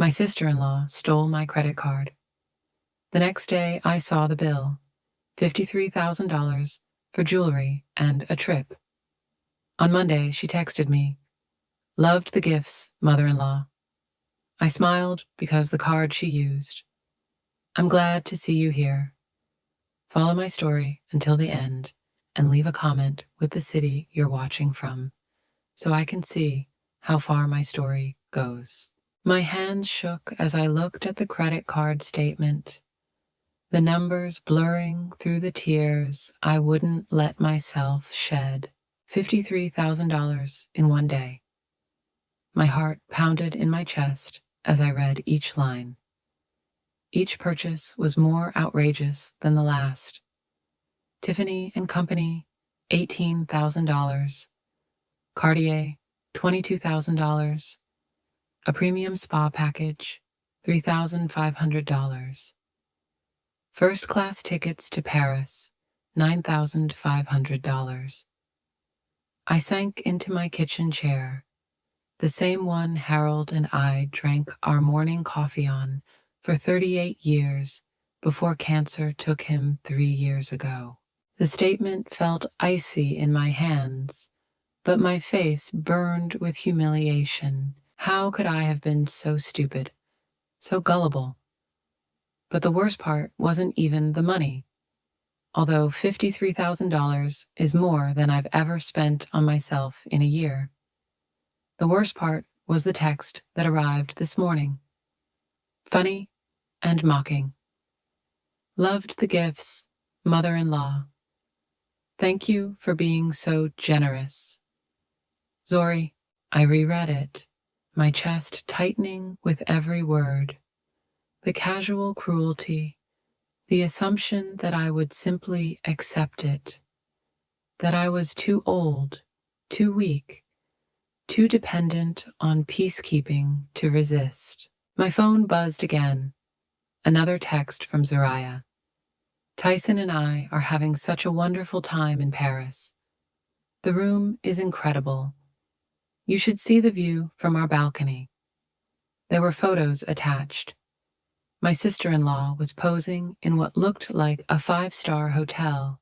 My sister-in-law stole my credit card. The next day, I saw the bill, $53,000 for jewelry and a trip. On Monday, she texted me, "Loved the gifts, mother-in-law." I smiled because the card she used. "I'm glad to see you here. Follow my story until the end and leave a comment with the city you're watching from so I can see how far my story goes." My hands shook as I looked at the credit card statement, the numbers blurring through the tears I wouldn't let myself shed. $53,000 in one day. My heart pounded in my chest as I read each line. Each purchase was more outrageous than the last. Tiffany & Company, $18,000. Cartier, $22,000. A premium spa package, $3,500. First-class tickets to Paris, $9,500. I sank into my kitchen chair, the same one Harold and I drank our morning coffee on for 38 years before cancer took him 3 years ago. The statement felt icy in my hands, but my face burned with humiliation. How could I have been so stupid, so gullible? But the worst part wasn't even the money. Although $53,000 is more than I've ever spent on myself in a year. The worst part was the text that arrived this morning. Funny and mocking. Loved the gifts, mother-in-law. Thank you for being so generous. Zori, I reread it, my chest tightening with every word. The casual cruelty, the assumption that I would simply accept it, that I was too old, too weak, too dependent on peacekeeping to resist. My phone buzzed again. Another text from Zariah. Tyson and I are having such a wonderful time in Paris. The room is incredible. You should see the view from our balcony. There were photos attached. My sister-in-law was posing in what looked like a 5-star hotel,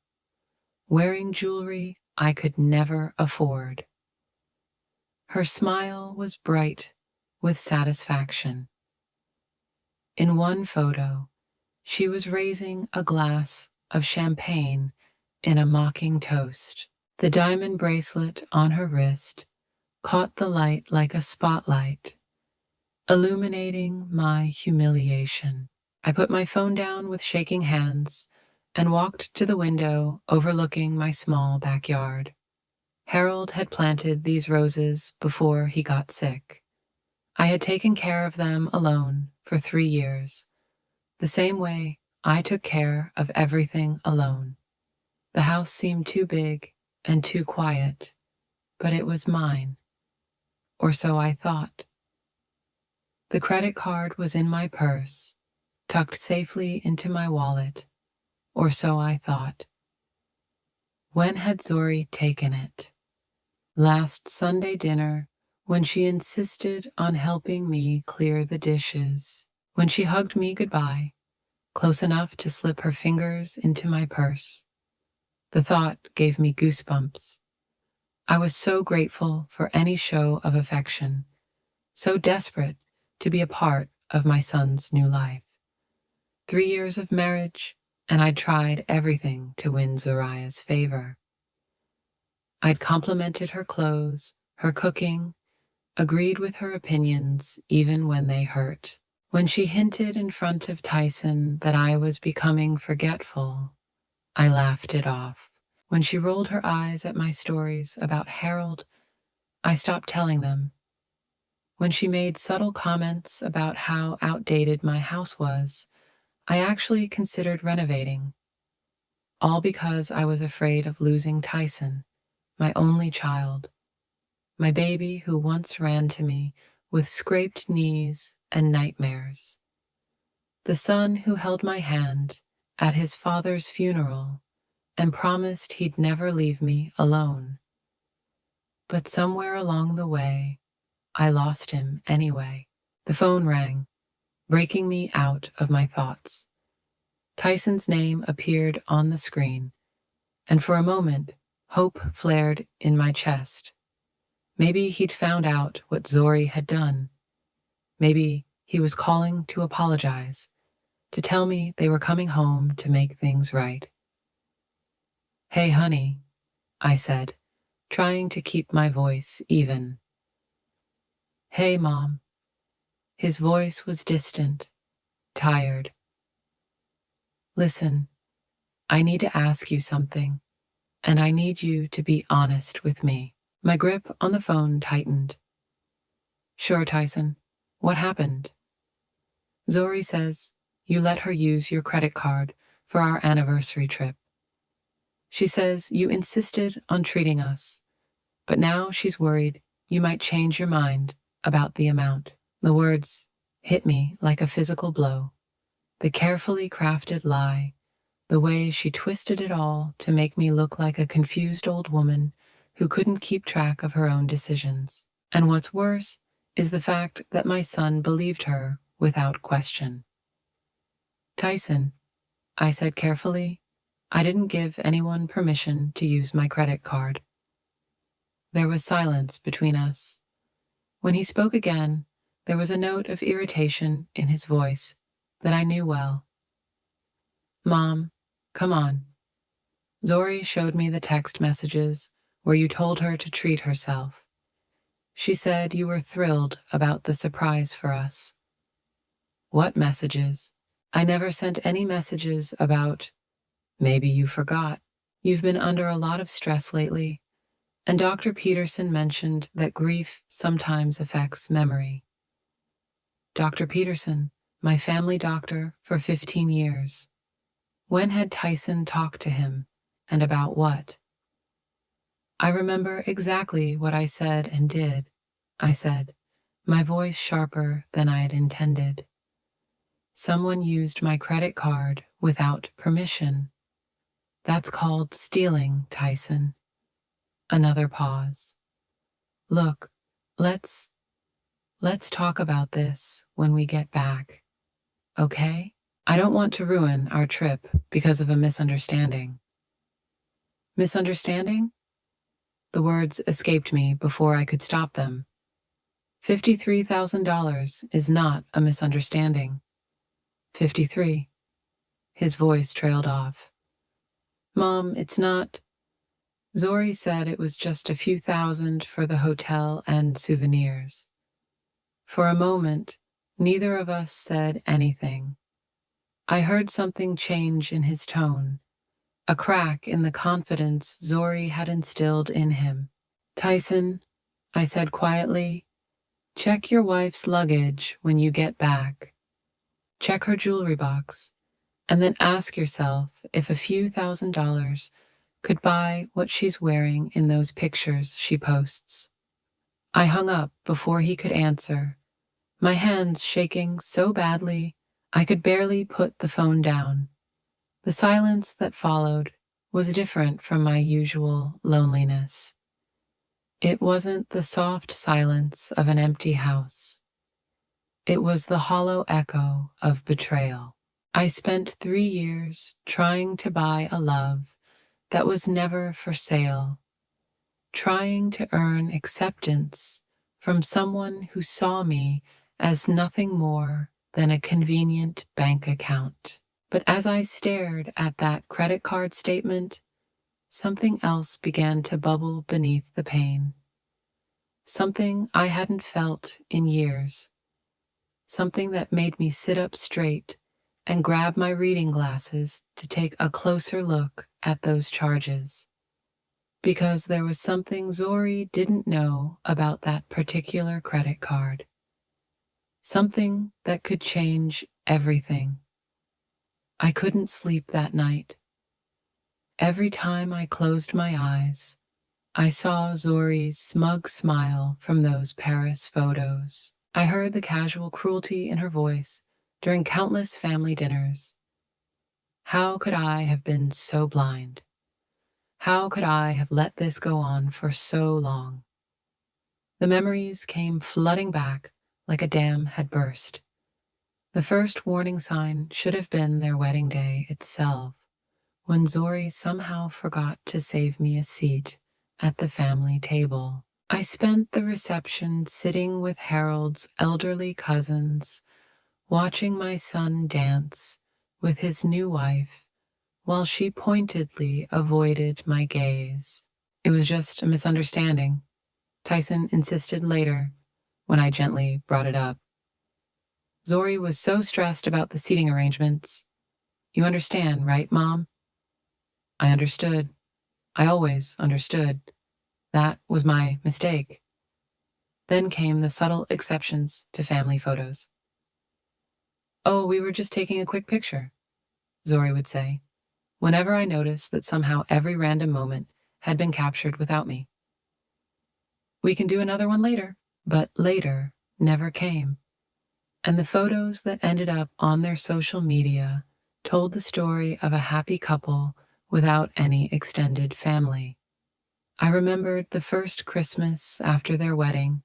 wearing jewelry I could never afford. Her smile was bright with satisfaction. In one photo, she was raising a glass of champagne in a mocking toast. The diamond bracelet on her wrist caught the light like a spotlight, illuminating my humiliation. I put my phone down with shaking hands and walked to the window overlooking my small backyard. Harold had planted these roses before he got sick. I had taken care of them alone for 3 years, the same way I took care of everything alone. The house seemed too big and too quiet, but it was mine. Or so I thought. The credit card was in my purse, tucked safely into my wallet, or so I thought. When had Zori taken it? Last Sunday dinner, when she insisted on helping me clear the dishes, when she hugged me goodbye, close enough to slip her fingers into my purse. The thought gave me goosebumps. I was so grateful for any show of affection, so desperate to be a part of my son's new life. 3 years of marriage, and I'd tried everything to win Zariah's favor. I'd complimented her clothes, her cooking, agreed with her opinions even when they hurt. When she hinted in front of Tyson that I was becoming forgetful, I laughed it off. When she rolled her eyes at my stories about Harold, I stopped telling them. When she made subtle comments about how outdated my house was, I actually considered renovating. All because I was afraid of losing Tyson, my only child, my baby who once ran to me with scraped knees and nightmares. The son who held my hand at his father's funeral and promised he'd never leave me alone. But somewhere along the way, I lost him anyway. The phone rang. breaking me out of my thoughts. Tyson's name appeared on the screen, and for a moment, hope flared in my chest. Maybe he'd found out what Zori had done. Maybe he was calling to apologize, to tell me they were coming home to make things right. "Hey, honey," I said, trying to keep my voice even. "Hey, Mom." His voice was distant, tired. "Listen, I need to ask you something, and I need you to be honest with me." My grip on the phone tightened. "Sure, Tyson. What happened?" "Zori says you let her use your credit card for our anniversary trip. She says you insisted on treating us, but now she's worried you might change your mind about the amount." The words hit me like a physical blow. The carefully crafted lie, the way she twisted it all to make me look like a confused old woman who couldn't keep track of her own decisions. And what's worse is the fact that my son believed her without question. "Tyson," I said carefully, "I didn't give anyone permission to use my credit card." There was silence between us. When he spoke again, there was a note of irritation in his voice that I knew well. "Mom, come on. Zori showed me the text messages where you told her to treat herself. She said you were thrilled about the surprise for us." "What messages? I never sent any messages about—" "Maybe you forgot. You've been under a lot of stress lately, and Dr. Peterson mentioned that grief sometimes affects memory." Dr. Peterson, my family doctor for 15 years. When had Tyson talked to him, and about what? "I remember exactly what I said and did," I said, my voice sharper than I had intended. "Someone used my credit card without permission. That's called stealing, Tyson." Another pause. "Look, let's talk about this when we get back, okay? I don't want to ruin our trip because of a misunderstanding." "Misunderstanding?" The words escaped me before I could stop them. $53,000 is not a misunderstanding. 53. His voice trailed off. "Mom, it's not—" Zori said it was just a few thousand for the hotel and souvenirs. For a moment, neither of us said anything. I heard something change in his tone, a crack in the confidence Zori had instilled in him. "Tyson," I said quietly, "check your wife's luggage when you get back. Check her jewelry box, and then ask yourself if a few $1,000s could buy what she's wearing in those pictures she posts." I hung up before he could answer, my hands shaking so badly I could barely put the phone down. The silence that followed was different from my usual loneliness. It wasn't the soft silence of an empty house. It was the hollow echo of betrayal. I spent 3 years trying to buy a love that was never for sale, trying to earn acceptance from someone who saw me as nothing more than a convenient bank account. But as I stared at that credit card statement, something else began to bubble beneath the pain. Something I hadn't felt in years. Something that made me sit up straight and grab my reading glasses to take a closer look at those charges. Because there was something Zori didn't know about that particular credit card. Something that could change everything. I couldn't sleep that night. Every time I closed my eyes, I saw Zori's smug smile from those Paris photos. I heard the casual cruelty in her voice during countless family dinners. How could I have been so blind? How could I have let this go on for so long? The memories came flooding back like a dam had burst. The first warning sign should have been their wedding day itself, when Zori somehow forgot to save me a seat at the family table. I spent the reception sitting with Harold's elderly cousins, watching my son dance with his new wife while she pointedly avoided my gaze. It was just a misunderstanding, Tyson insisted later when I gently brought it up. Zori was so stressed about the seating arrangements. You understand, right, Mom? I understood. I always understood. That was my mistake. Then came the subtle exceptions to family photos. Oh, we were just taking a quick picture, Zori would say, whenever I noticed that somehow every random moment had been captured without me. We can do another one later, but later never came. And the photos that ended up on their social media told the story of a happy couple without any extended family. I remembered the first Christmas after their wedding,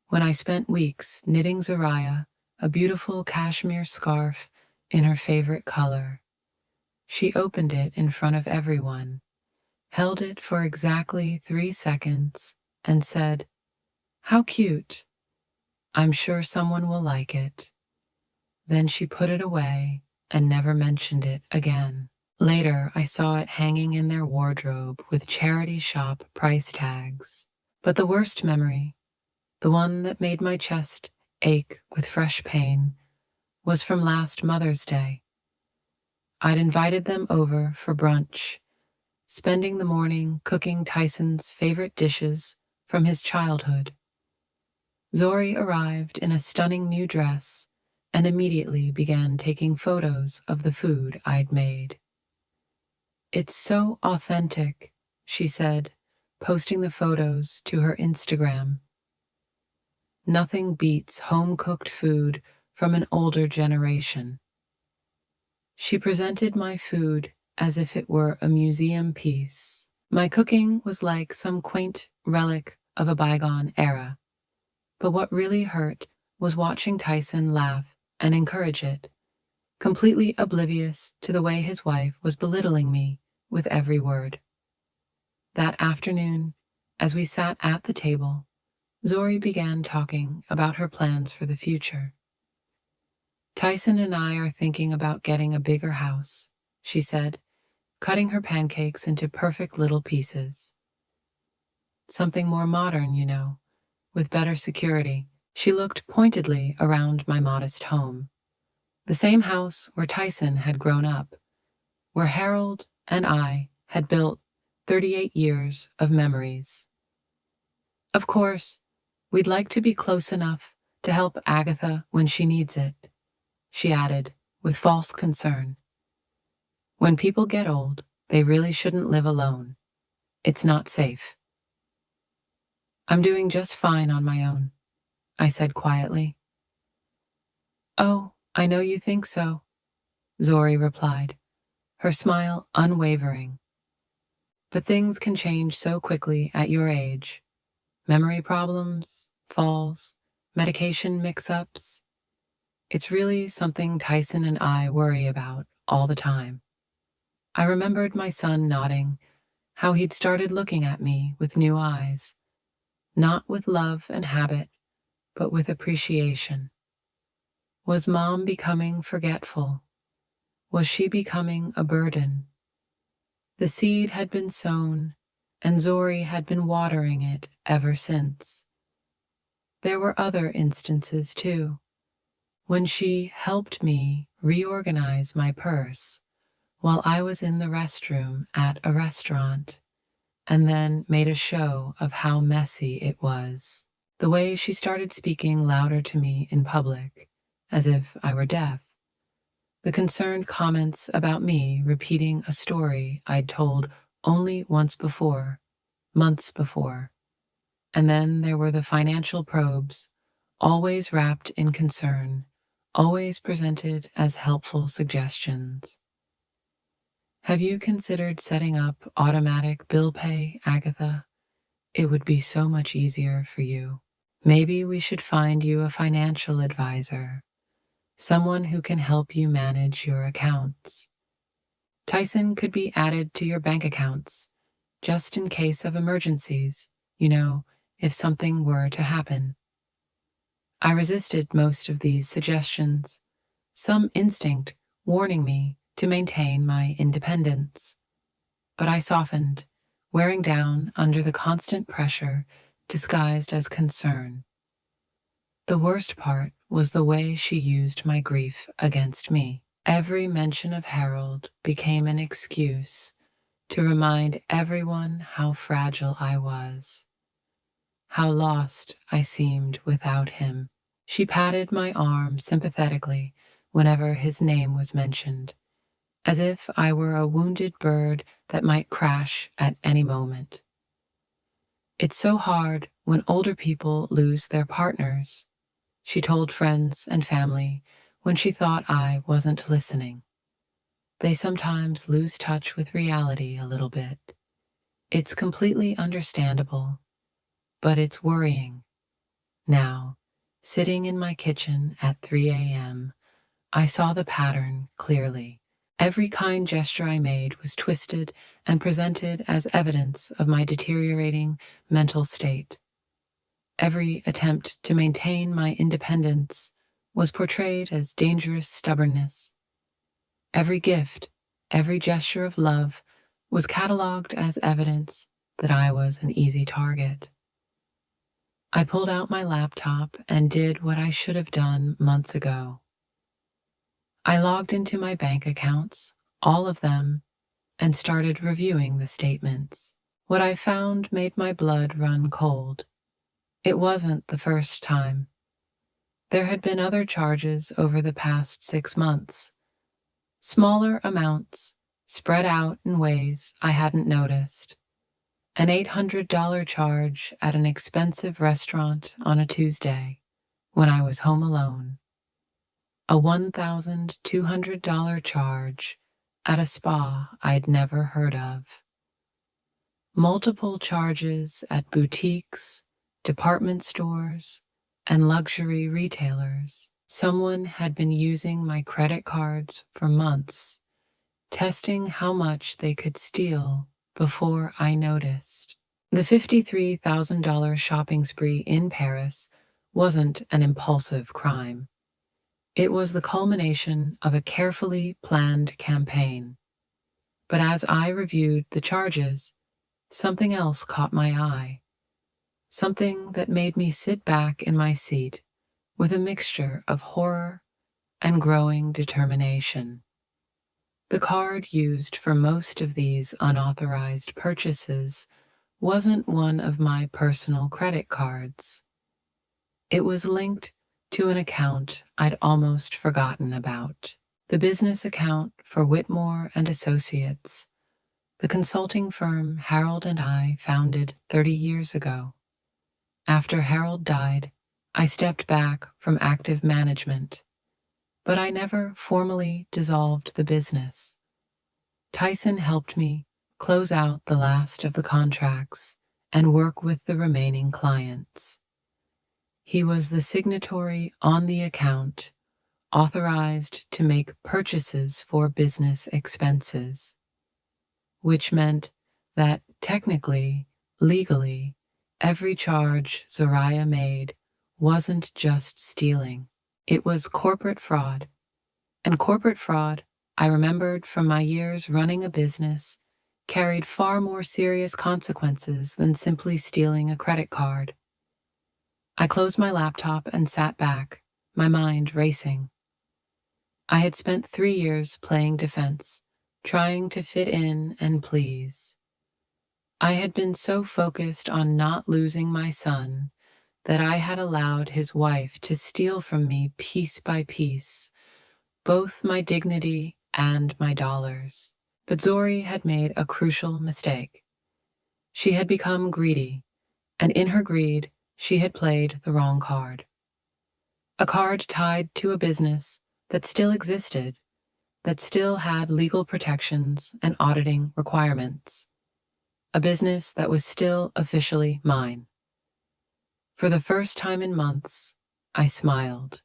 when I spent weeks knitting Zariah a beautiful cashmere scarf in her favorite color. She opened it in front of everyone, held it for exactly 3 seconds, and said, "How cute. I'm sure someone will like it." Then she put it away and never mentioned it again. Later, I saw it hanging in their wardrobe with charity shop price tags. But the worst memory, the one that made my chest ache with fresh pain, was from last Mother's Day. I'd invited them over for brunch, spending the morning cooking Tyson's favorite dishes from his childhood. Zori arrived in a stunning new dress and immediately began taking photos of the food I'd made. "It's so authentic," she said, posting the photos to her Instagram. "Nothing beats home-cooked food from an older generation." She presented my food as if it were a museum piece. My cooking was like some quaint relic of a bygone era. But what really hurt was watching Tyson laugh and encourage it, completely oblivious to the way his wife was belittling me with every word. That afternoon, as we sat at the table, Zori began talking about her plans for the future. "Tyson and I are thinking about getting a bigger house," she said, cutting her pancakes into perfect little pieces. "Something more modern, with better security." She looked pointedly around my modest home. The same house where Tyson had grown up, where Harold and I had built 38 years of memories. "Of course, we'd like to be close enough to help Agatha when she needs it," she added with false concern. "When people get old, they really shouldn't live alone. It's not safe." "I'm doing just fine on my own," I said quietly. "Oh, I know you think so," Zori replied, her smile unwavering. "But things can change so quickly at your age. Memory problems, falls, medication mix-ups. It's really something Tyson and I worry about all the time." I remembered my son nodding, how he'd started looking at me with new eyes, not with love and habit, but with appreciation. Was Mom becoming forgetful? Was she becoming a burden? The seed had been sown, and Zori had been watering it ever since. There were other instances, too, when she helped me reorganize my purse while I was in the restroom at a restaurant, and then made a show of how messy it was. The way she started speaking louder to me in public, as if I were deaf. The concerned comments about me repeating a story I'd told only once before, months before. And then there were the financial probes, always wrapped in concern, always presented as helpful suggestions. "Have you considered setting up automatic bill pay, Agatha? It would be so much easier for you. Maybe we should find you a financial advisor. someone who can help you manage your accounts. Tyson could be added to your bank accounts, just in case of emergencies, if something were to happen. I resisted most of these suggestions, some instinct warning me to maintain my independence. But I softened, wearing down under the constant pressure disguised as concern. The worst part was the way she used my grief against me. Every mention of Harold became an excuse to remind everyone how fragile I was, how lost I seemed without him. She patted my arm sympathetically whenever his name was mentioned, as if I were a wounded bird that might crash at any moment. It's so hard when older people lose their partners, she told friends and family when she thought I wasn't listening. They sometimes lose touch with reality a little bit. It's completely understandable, but it's worrying. Now, sitting in my kitchen at 3 a.m., I saw the pattern clearly. Every kind gesture I made was twisted and presented as evidence of my deteriorating mental state. Every attempt to maintain my independence was portrayed as dangerous stubbornness. Every gift, every gesture of love was catalogued as evidence that I was an easy target. I pulled out my laptop and did what I should have done months ago. I logged into my bank accounts, all of them, and started reviewing the statements. What I found made my blood run cold. It wasn't the first time. There had been other charges over the past 6 months. Smaller amounts, spread out in ways I hadn't noticed. An $800 charge at an expensive restaurant on a Tuesday when I was home alone. A $1,200 charge at a spa I'd never heard of. Multiple charges at boutiques, department stores, and luxury retailers. Someone had been using my credit cards for months, testing how much they could steal before I noticed. The $53,000 shopping spree in Paris wasn't an impulsive crime. It was the culmination of a carefully planned campaign. But as I reviewed the charges, something else caught my eye. Something that made me sit back in my seat with a mixture of horror and growing determination. The card used for most of these unauthorized purchases wasn't one of my personal credit cards. It was linked to an account I'd almost forgotten about. The business account for Whitmore and Associates, the consulting firm Harold and I founded 30 years ago. After Harold died, I stepped back from active management, but I never formally dissolved the business. Tyson helped me close out the last of the contracts and work with the remaining clients. He was the signatory on the account, authorized to make purchases for business expenses, which meant that technically, legally, every charge Zoraya made wasn't just stealing. It was corporate fraud. And corporate fraud, I remembered from my years running a business, carried far more serious consequences than simply stealing a credit card. I closed my laptop and sat back, my mind racing. I had spent 3 years playing defense, trying to fit in and please. I had been so focused on not losing my son that I had allowed his wife to steal from me piece by piece, both my dignity and my dollars. But Zori had made a crucial mistake. She had become greedy, and in her greed, she had played the wrong card. A card tied to a business that still existed, that still had legal protections and auditing requirements. A business that was still officially mine. For the first time in months, I smiled.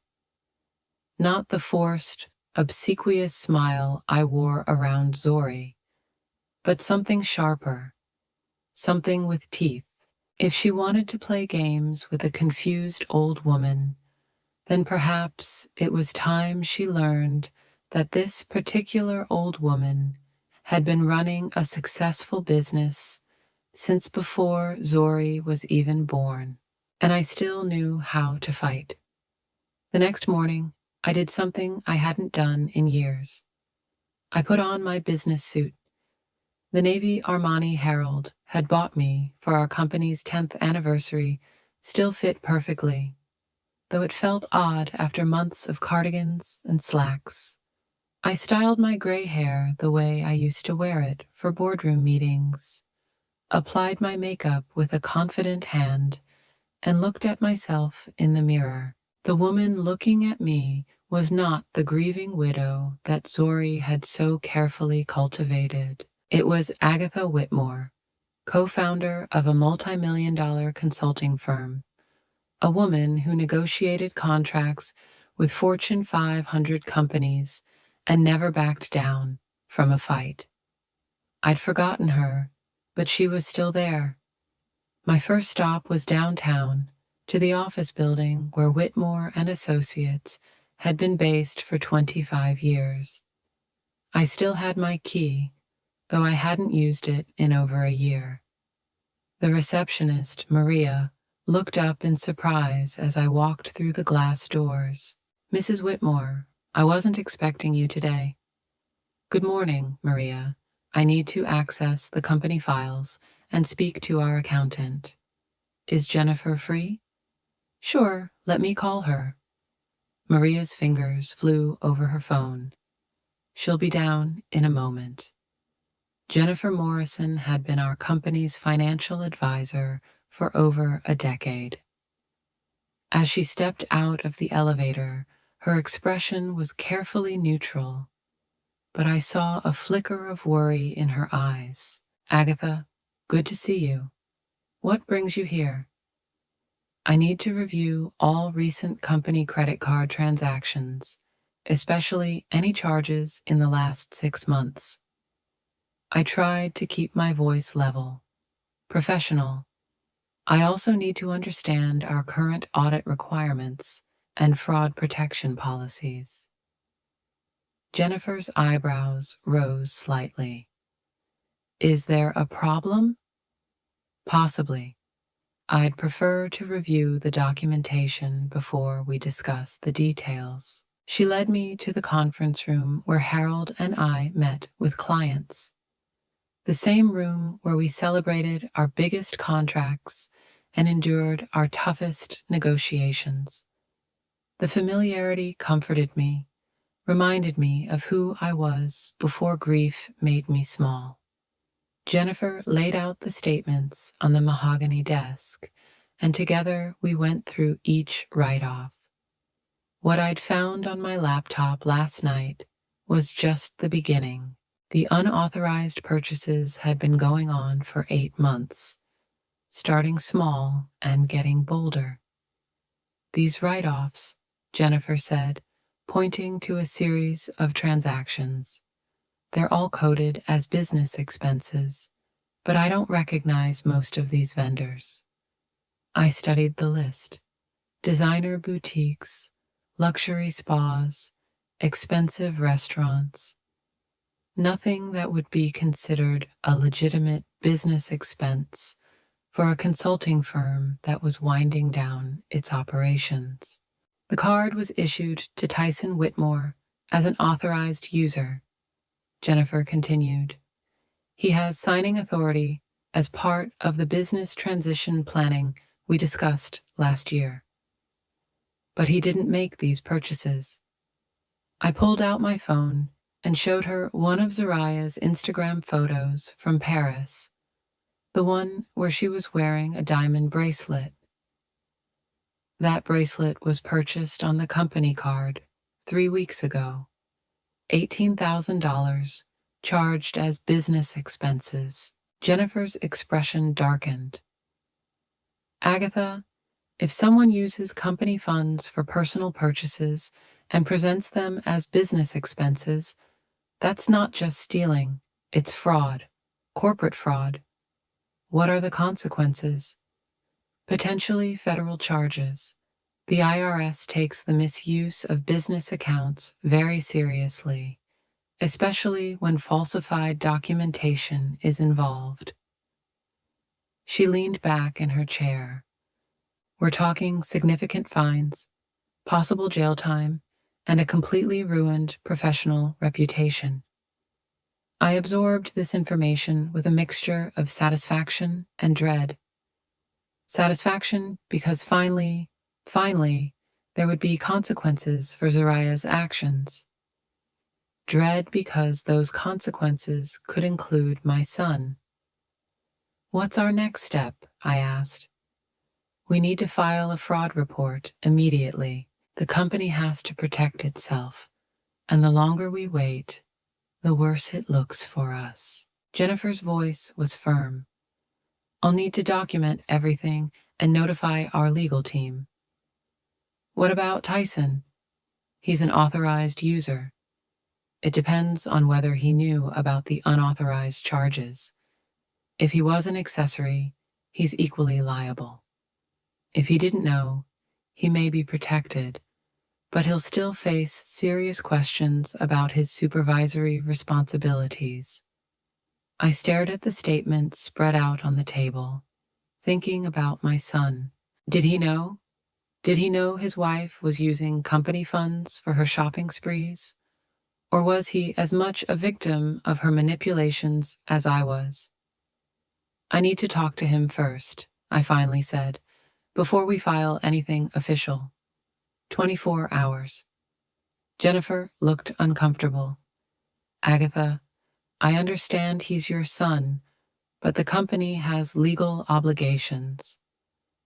Not the forced, obsequious smile I wore around Zori, but something sharper, something with teeth. If she wanted to play games with a confused old woman, then perhaps it was time she learned that this particular old woman had been running a successful business since before Zori was even born. And I still knew how to fight. The next morning, I did something I hadn't done in years. I put on my business suit. The Navy Armani Herald had bought me for our company's 10th anniversary, still fit perfectly, though it felt odd after months of cardigans and slacks. I styled my gray hair the way I used to wear it for boardroom meetings, applied my makeup with a confident hand, and looked at myself in the mirror. The woman looking at me was not the grieving widow that Zori had so carefully cultivated. It was Agatha Whitmore, co-founder of a multi-million-dollar consulting firm, a woman who negotiated contracts with Fortune 500 companies and never backed down from a fight. I'd forgotten her, but she was still there. My first stop was downtown, to the office building where Whitmore and Associates had been based for 25 years. I still had my key, though I hadn't used it in over a year. The receptionist, Maria, looked up in surprise as I walked through the glass doors. "Mrs. Whitmore, I wasn't expecting you today." "Good morning, Maria. I need to access the company files and speak to our accountant. Is Jennifer free?" "Sure, let me call her." Maria's fingers flew over her phone. "She'll be down in a moment." Jennifer Morrison had been our company's financial advisor for over a decade. As she stepped out of the elevator, her expression was carefully neutral, but I saw a flicker of worry in her eyes. "Agatha, good to see you. What brings you here?" "I need to review all recent company credit card transactions, especially any charges in the last 6 months." I tried to keep my voice level, professional. "I also need to understand our current audit requirements and fraud protection policies." Jennifer's eyebrows rose slightly. "Is there a problem?" "Possibly. I'd prefer to review the documentation before we discuss the details." She led me to the conference room where Harold and I met with clients. The same room where we celebrated our biggest contracts and endured our toughest negotiations. The familiarity comforted me, reminded me of who I was before grief made me small. Jennifer laid out the statements on the mahogany desk, and together we went through each write-off. What I'd found on my laptop last night was just the beginning. The unauthorized purchases had been going on for 8 months, starting small and getting bolder. "These write-offs," Jennifer said, pointing to a series of transactions. "They're all coded as business expenses, but I don't recognize most of these vendors." I studied the list. Designer boutiques, luxury spas, expensive restaurants. Nothing that would be considered a legitimate business expense for a consulting firm that was winding down its operations. The card was issued to Tyson Whitmore as an authorized user, Jennifer continued. "He has signing authority as part of the business transition planning we discussed last year. But he didn't make these purchases." I pulled out my phone and showed her one of Zoraya's Instagram photos from Paris, the one where she was wearing a diamond bracelet. That bracelet was purchased on the company card 3 weeks ago, $18,000, charged as business expenses. Jennifer's expression darkened. "Agatha, if someone uses company funds for personal purchases and presents them as business expenses, that's not just stealing, it's fraud, corporate fraud. What are the consequences? Potentially federal charges. The IRS takes the misuse of business accounts very seriously, especially when falsified documentation is involved. She leaned back in her chair. We're talking significant fines, possible jail time, and a completely ruined professional reputation. I absorbed this information with a mixture of satisfaction and dread. Satisfaction because finally, there would be consequences for Zariah's actions. Dread because those consequences could include my son. What's our next step? I asked. We need to file a fraud report immediately. The company has to protect itself, and the longer we wait, the worse it looks for us. Jennifer's voice was firm. I'll need to document everything and notify our legal team. What about Tyson? He's an authorized user. It depends on whether he knew about the unauthorized charges. If he was an accessory, he's equally liable. If he didn't know, he may be protected, but he'll still face serious questions about his supervisory responsibilities. I stared at the statements spread out on the table, thinking about my son. Did he know? Did he know his wife was using company funds for her shopping sprees? Or was he as much a victim of her manipulations as I was? I need to talk to him first, I finally said, before we file anything official. 24 hours. Jennifer looked uncomfortable. Agatha, I understand he's your son, but the company has legal obligations.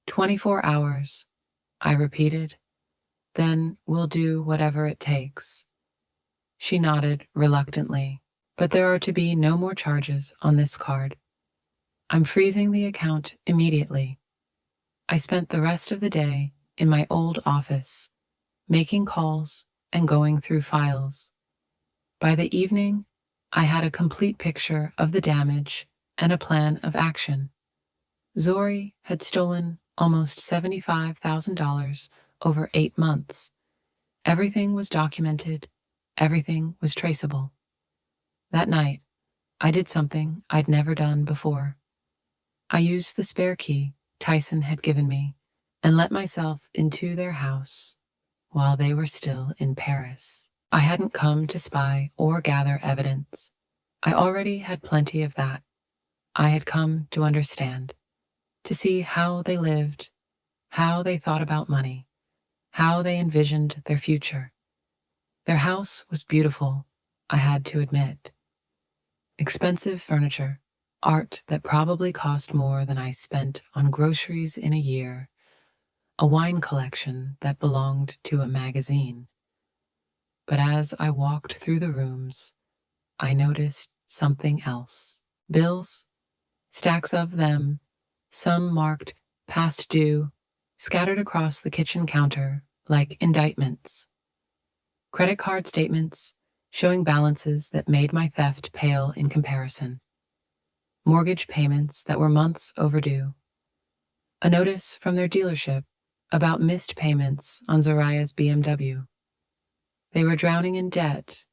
24 hours, I repeated. Then we'll do whatever it takes. She nodded reluctantly. But there are to be no more charges on this card. I'm freezing the account immediately. I spent the rest of the day in my old office, making calls and going through files. By the evening, I had a complete picture of the damage and a plan of action. Zori had stolen almost $75,000 over 8 months. Everything was documented. Everything was traceable. That night, I did something I'd never done before. I used the spare key Tyson had given me and let myself into their house while they were still in Paris. I hadn't come to spy or gather evidence. I already had plenty of that. I had come to understand, to see how they lived, how they thought about money, how they envisioned their future. Their house was beautiful, I had to admit. Expensive furniture, art that probably cost more than I spent on groceries in a year, a wine collection that belonged to a magazine. But as I walked through the rooms, I noticed something else. Bills, stacks of them, some marked past due, scattered across the kitchen counter like indictments. Credit card statements showing balances that made my theft pale in comparison. Mortgage payments that were months overdue. A notice from their dealership about missed payments on Zariah's BMW. They were drowning in debt,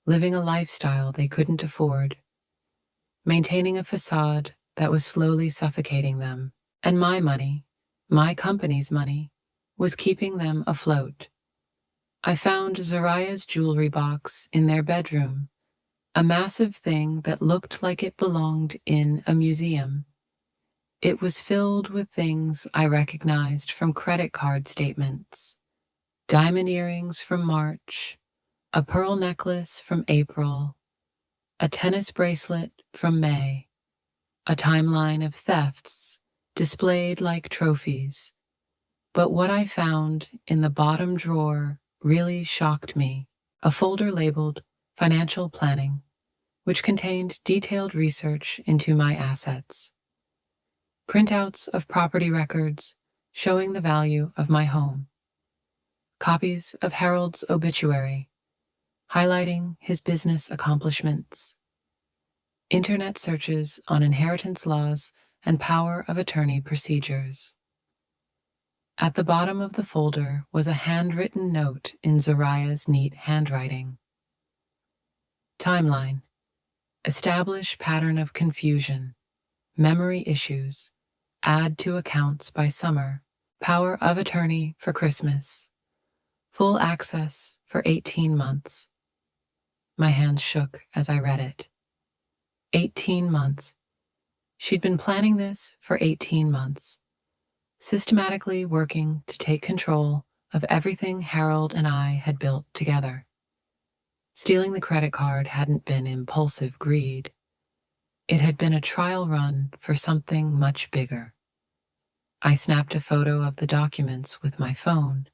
living a lifestyle they couldn't afford, maintaining a facade that was slowly suffocating them. And my money, my company's money, was keeping them afloat. I found Zariah's jewelry box in their bedroom, a massive thing that looked like it belonged in a museum. It was filled with things I recognized from credit card statements. Diamond earrings from March, a pearl necklace from April, a tennis bracelet from May, a timeline of thefts displayed like trophies. But what I found in the bottom drawer really shocked me. A folder labeled Financial Planning, which contained detailed research into my assets. Printouts of property records showing the value of my home. copies of Harold's obituary, highlighting his business accomplishments, internet searches on inheritance laws and power of attorney procedures. At the bottom of the folder was a handwritten note in Zoraya's neat handwriting. Timeline. Establish pattern of confusion. Memory issues. Add to accounts by summer. Power of attorney for Christmas. Full access for 18 months. My hands shook as I read it. 18 months. She'd been planning this for 18 months, systematically working to take control of everything Harold and I had built together. Stealing the credit card hadn't been impulsive greed. It had been a trial run for something much bigger. I snapped a photo of the documents with my phone,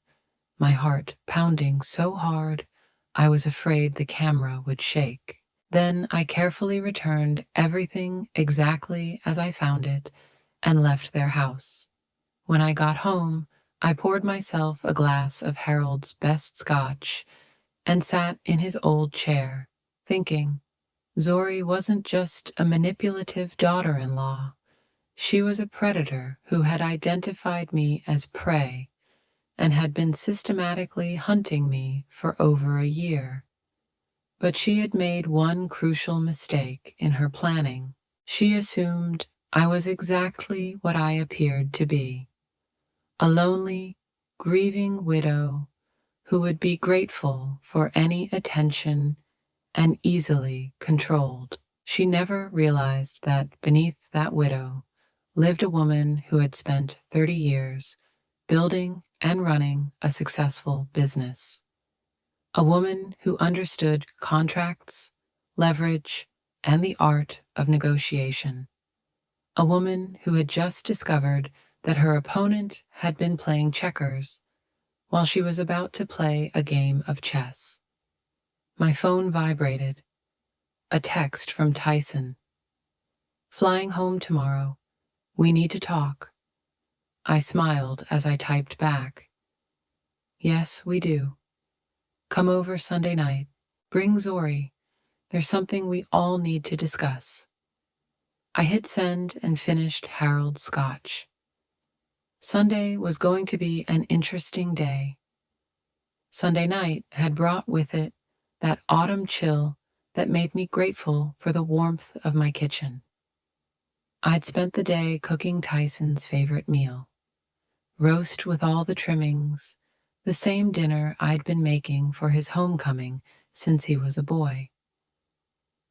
my heart pounding so hard I was afraid the camera would shake. Then I carefully returned everything exactly as I found it and left their house. When I got home, I poured myself a glass of Harold's best scotch and sat in his old chair, thinking, Zori wasn't just a manipulative daughter-in-law. She was a predator who had identified me as prey and had been systematically hunting me for over a year. But she had made one crucial mistake in her planning. She assumed I was exactly what I appeared to be, a lonely, grieving widow who would be grateful for any attention and easily controlled. She never realized that beneath that widow lived a woman who had spent 30 years building and running a successful business. A woman who understood contracts, leverage, and the art of negotiation. A woman who had just discovered that her opponent had been playing checkers while she was about to play a game of chess. My phone vibrated. A text from Tyson. Flying home tomorrow. We need to talk. I smiled as I typed back. Yes, we do. Come over Sunday night. Bring Zori. There's something we all need to discuss. I hit send and finished Harold's scotch. Sunday was going to be an interesting day. Sunday night had brought with it that autumn chill that made me grateful for the warmth of my kitchen. I'd spent the day cooking Tyson's favorite meal, roast with all the trimmings, the same dinner I'd been making for his homecoming since he was a boy.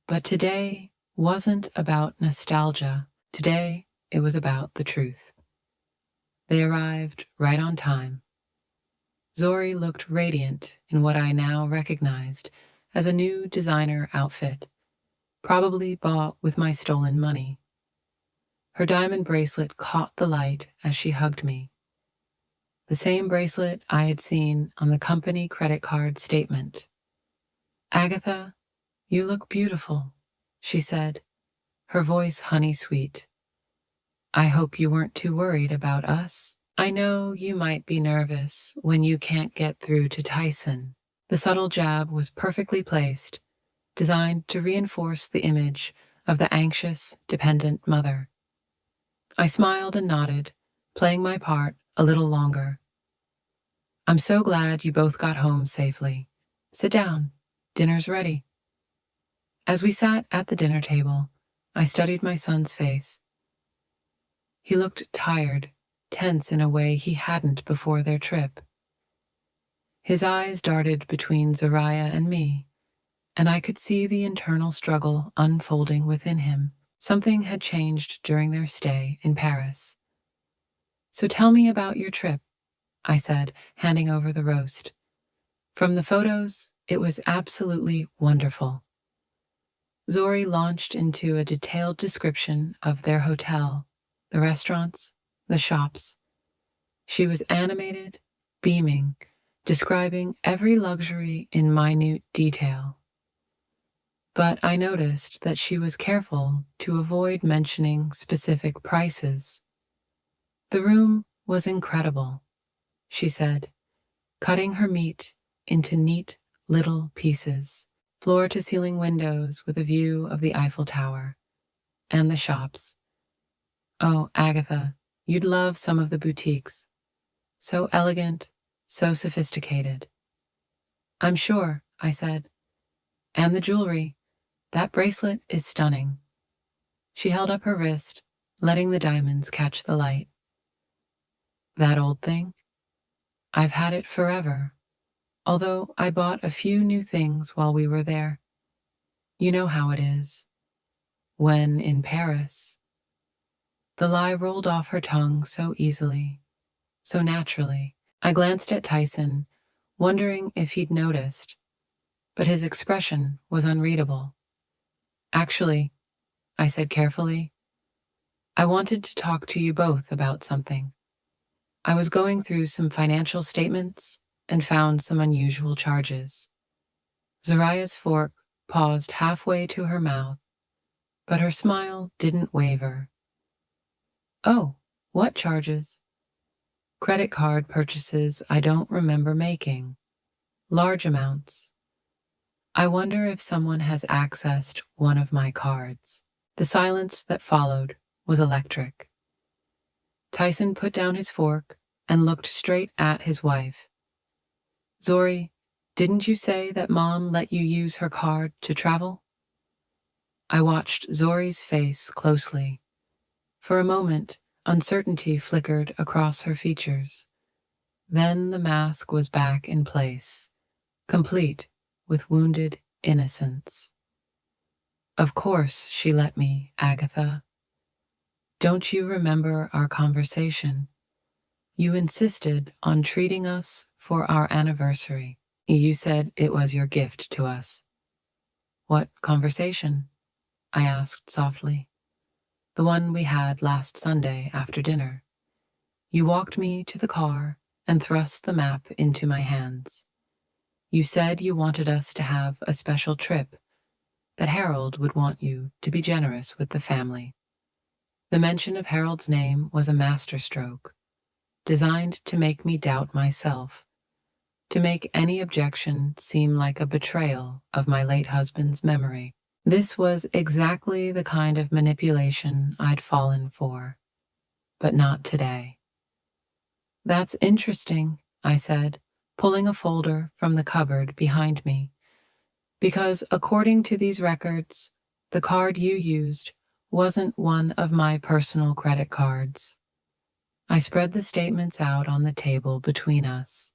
But today wasn't about nostalgia. Today it was about the truth. They arrived right on time. Zori looked radiant in what I now recognized as a new designer outfit, probably bought with my stolen money. Her diamond bracelet caught the light as she hugged me. The same bracelet I had seen on the company credit card statement. Agatha, you look beautiful, she said, her voice honey-sweet. I hope you weren't too worried about us. I know you might be nervous when you can't get through to Tyson. The subtle jab was perfectly placed, designed to reinforce the image of the anxious, dependent mother. I smiled and nodded, playing my part a little longer. I'm so glad you both got home safely. Sit down. Dinner's ready. As we sat at the dinner table, I studied my son's face. He looked tired, tense in a way he hadn't before their trip. His eyes darted between Zoraya and me, and I could see the internal struggle unfolding within him. Something had changed during their stay in Paris. So tell me about your trip, I said, handing over the roast. From the photos, it was absolutely wonderful. Zori launched into a detailed description of their hotel, the restaurants, the shops. She was animated, beaming, describing every luxury in minute detail. But I noticed that she was careful to avoid mentioning specific prices. The room was incredible, she said. cutting her meat into neat little pieces, floor-to-ceiling windows with a view of the Eiffel Tower and the shops. Oh, Agatha, you'd love some of the boutiques. So elegant, so sophisticated. I'm sure, I said. And the jewelry. That bracelet is stunning. She held up her wrist, letting the diamonds catch the light. That old thing? I've had it forever, although I bought a few new things while we were there. You know how it is. When in Paris. The lie rolled off her tongue so easily, so naturally. I glanced at Tyson, wondering if he'd noticed, but his expression was unreadable. Actually, I said carefully, I wanted to talk to you both about something. I was going through some financial statements and found some unusual charges. Zoraya's fork paused halfway to her mouth, but her smile didn't waver. Oh, what charges? Credit card purchases I don't remember making. Large amounts. I wonder if someone has accessed one of my cards. The silence that followed was electric. Tyson put down his fork and looked straight at his wife. Zori, didn't you say that Mom let you use her card to travel? I watched Zori's face closely. For a moment, uncertainty flickered across her features. Then the mask was back in place, complete with wounded innocence. Of course she let me, Agatha. Don't you remember our conversation? You insisted on treating us for our anniversary. You said it was your gift to us. What conversation? I asked softly. The one we had last Sunday after dinner. You walked me to the car and thrust the map into my hands. You said you wanted us to have a special trip, that Harold would want you to be generous with the family. The mention of Harold's name was a masterstroke, designed to make me doubt myself, to make any objection seem like a betrayal of my late husband's memory. This was exactly the kind of manipulation I'd fallen for, but not today. That's interesting, I said, pulling a folder from the cupboard behind me, because according to these records, the card you used wasn't one of my personal credit cards. I spread the statements out on the table between us,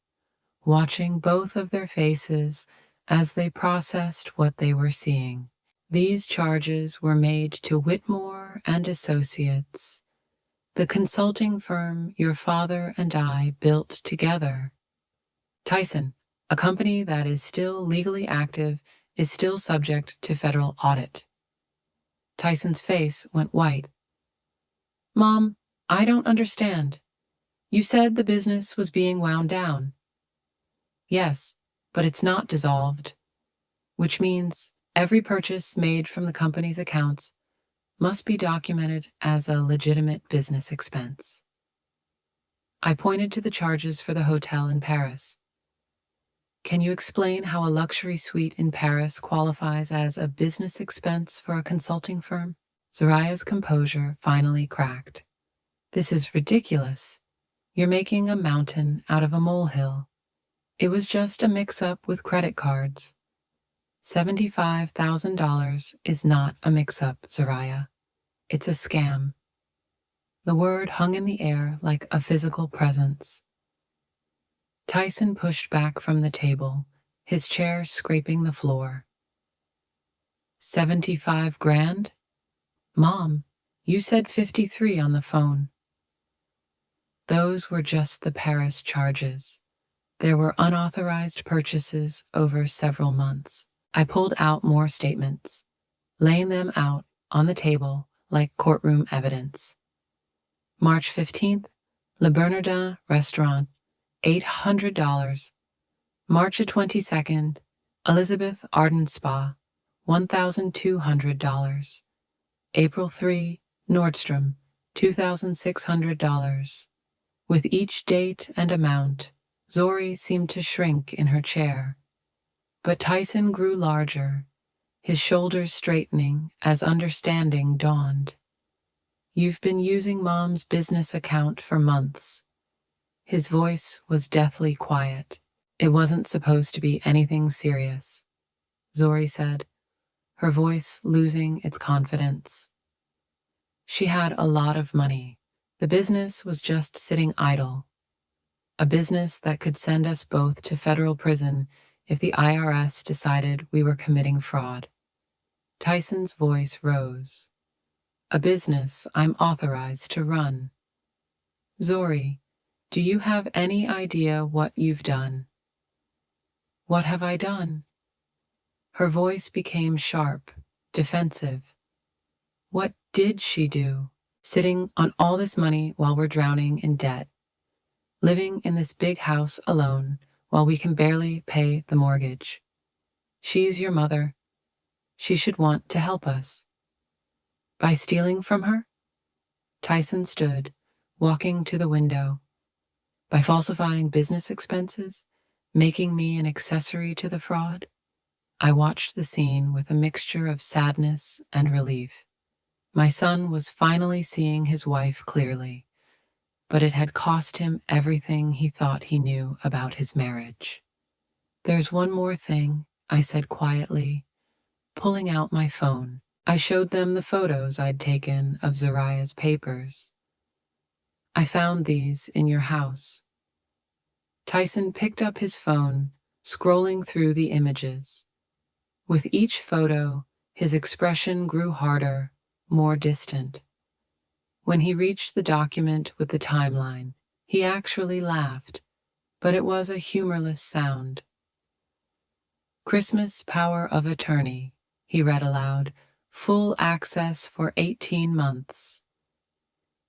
watching both of their faces as they processed what they were seeing. These charges were made to Whitmore and Associates, the consulting firm your father and I built together. Tyson, a company that is still legally active, is still subject to federal audit. Tyson's face went white. Mom, I don't understand. You said the business was being wound down. Yes, but it's not dissolved, which means every purchase made from the company's accounts must be documented as a legitimate business expense. I pointed to the charges for the hotel in Paris. Can you explain how a luxury suite in Paris qualifies as a business expense for a consulting firm? Zoraya's composure finally cracked. This is ridiculous. You're making a mountain out of a molehill. It was just a mix-up with credit cards. $75,000 is not a mix-up, Zoraya. It's a scam. The word hung in the air like a physical presence. Tyson pushed back from the table, his chair scraping the floor. 75 grand? Mom, you said 53 on the phone. Those were just the Paris charges. There were unauthorized purchases over several months. I pulled out more statements, laying them out on the table like courtroom evidence. March 15th, Le Bernardin Restaurant, $800. March 22nd, Elizabeth Arden Spa, $1,200. April 3, Nordstrom, $2,600. With each date and amount, Zori seemed to shrink in her chair, but Tyson grew larger, his shoulders straightening as understanding dawned. You've been using Mom's business account for months. His voice was deathly quiet. It wasn't supposed to be anything serious, Zori said, her voice losing its confidence. She had a lot of money. The business was just sitting idle. A business that could send us both to federal prison if the IRS decided we were committing fraud. Tyson's voice rose. A business I'm authorized to run. Zori, do you have any idea what you've done? What have I done? Her voice became sharp, defensive. What did she do? Sitting on all this money while we're drowning in debt. Living in this big house alone while we can barely pay the mortgage. She's your mother. She should want to help us. By stealing from her? Tyson stood, walking to the window. By falsifying business expenses, making me an accessory to the fraud? I watched the scene with a mixture of sadness and relief. My son was finally seeing his wife clearly, but it had cost him everything he thought he knew about his marriage. There's one more thing, I said quietly, pulling out my phone. I showed them the photos I'd taken of Zariah's papers. I found these in your house. Tyson picked up his phone, scrolling through the images. With each photo, his expression grew harder, more distant. When he reached the document with the timeline, he actually laughed, but it was a humorless sound. Christmas power of attorney, he read aloud, full access for 18 months.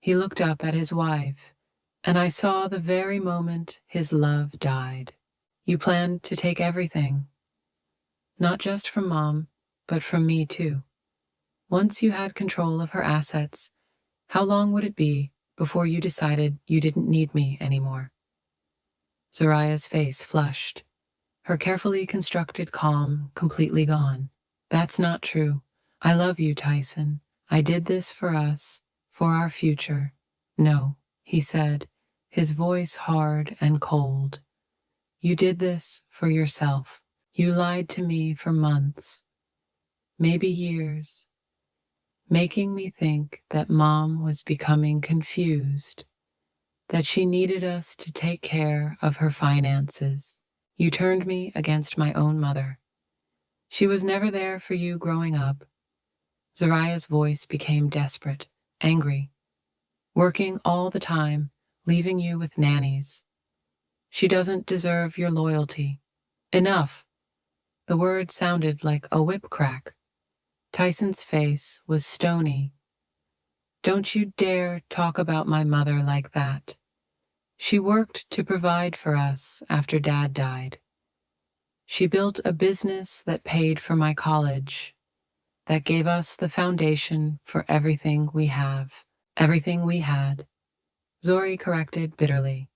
He looked up at his wife, and I saw the very moment his love died. You planned to take everything. Not just from Mom, but from me too. Once you had control of her assets, how long would it be before you decided you didn't need me anymore? Zariah's face flushed, her carefully constructed calm completely gone. That's not true. I love you, Tyson. I did this for us, for our future. No, he said, his voice hard and cold. You did this for yourself. You lied to me for months, maybe years, making me think that Mom was becoming confused, that she needed us to take care of her finances. You turned me against my own mother. She was never there for you growing up. Zariah's voice became desperate, angry, working all the time, leaving you with nannies. She doesn't deserve your loyalty. Enough. The word sounded like a whip crack. Tyson's face was stony. Don't you dare talk about my mother like that. She worked to provide for us after Dad died. She built a business that paid for my college, that gave us the foundation for everything we have, everything we had. Zori corrected bitterly.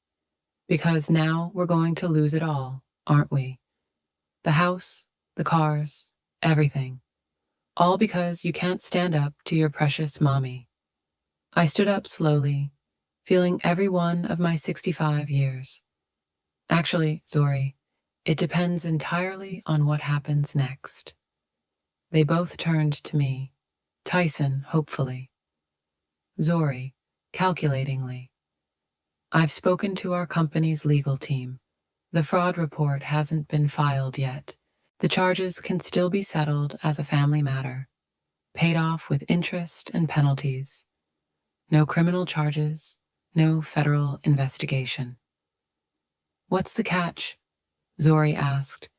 Because now we're going to lose it all, aren't we? The house, the cars, everything. All because you can't stand up to your precious mommy. I stood up slowly, feeling every one of my 65 years. Actually, Zori, it depends entirely on what happens next. They both turned to me. Tyson, hopefully. Zori, calculatingly. I've spoken to our company's legal team. The fraud report hasn't been filed yet. The charges can still be settled as a family matter, paid off with interest and penalties. No criminal charges, no federal investigation. What's the catch? Zori asked,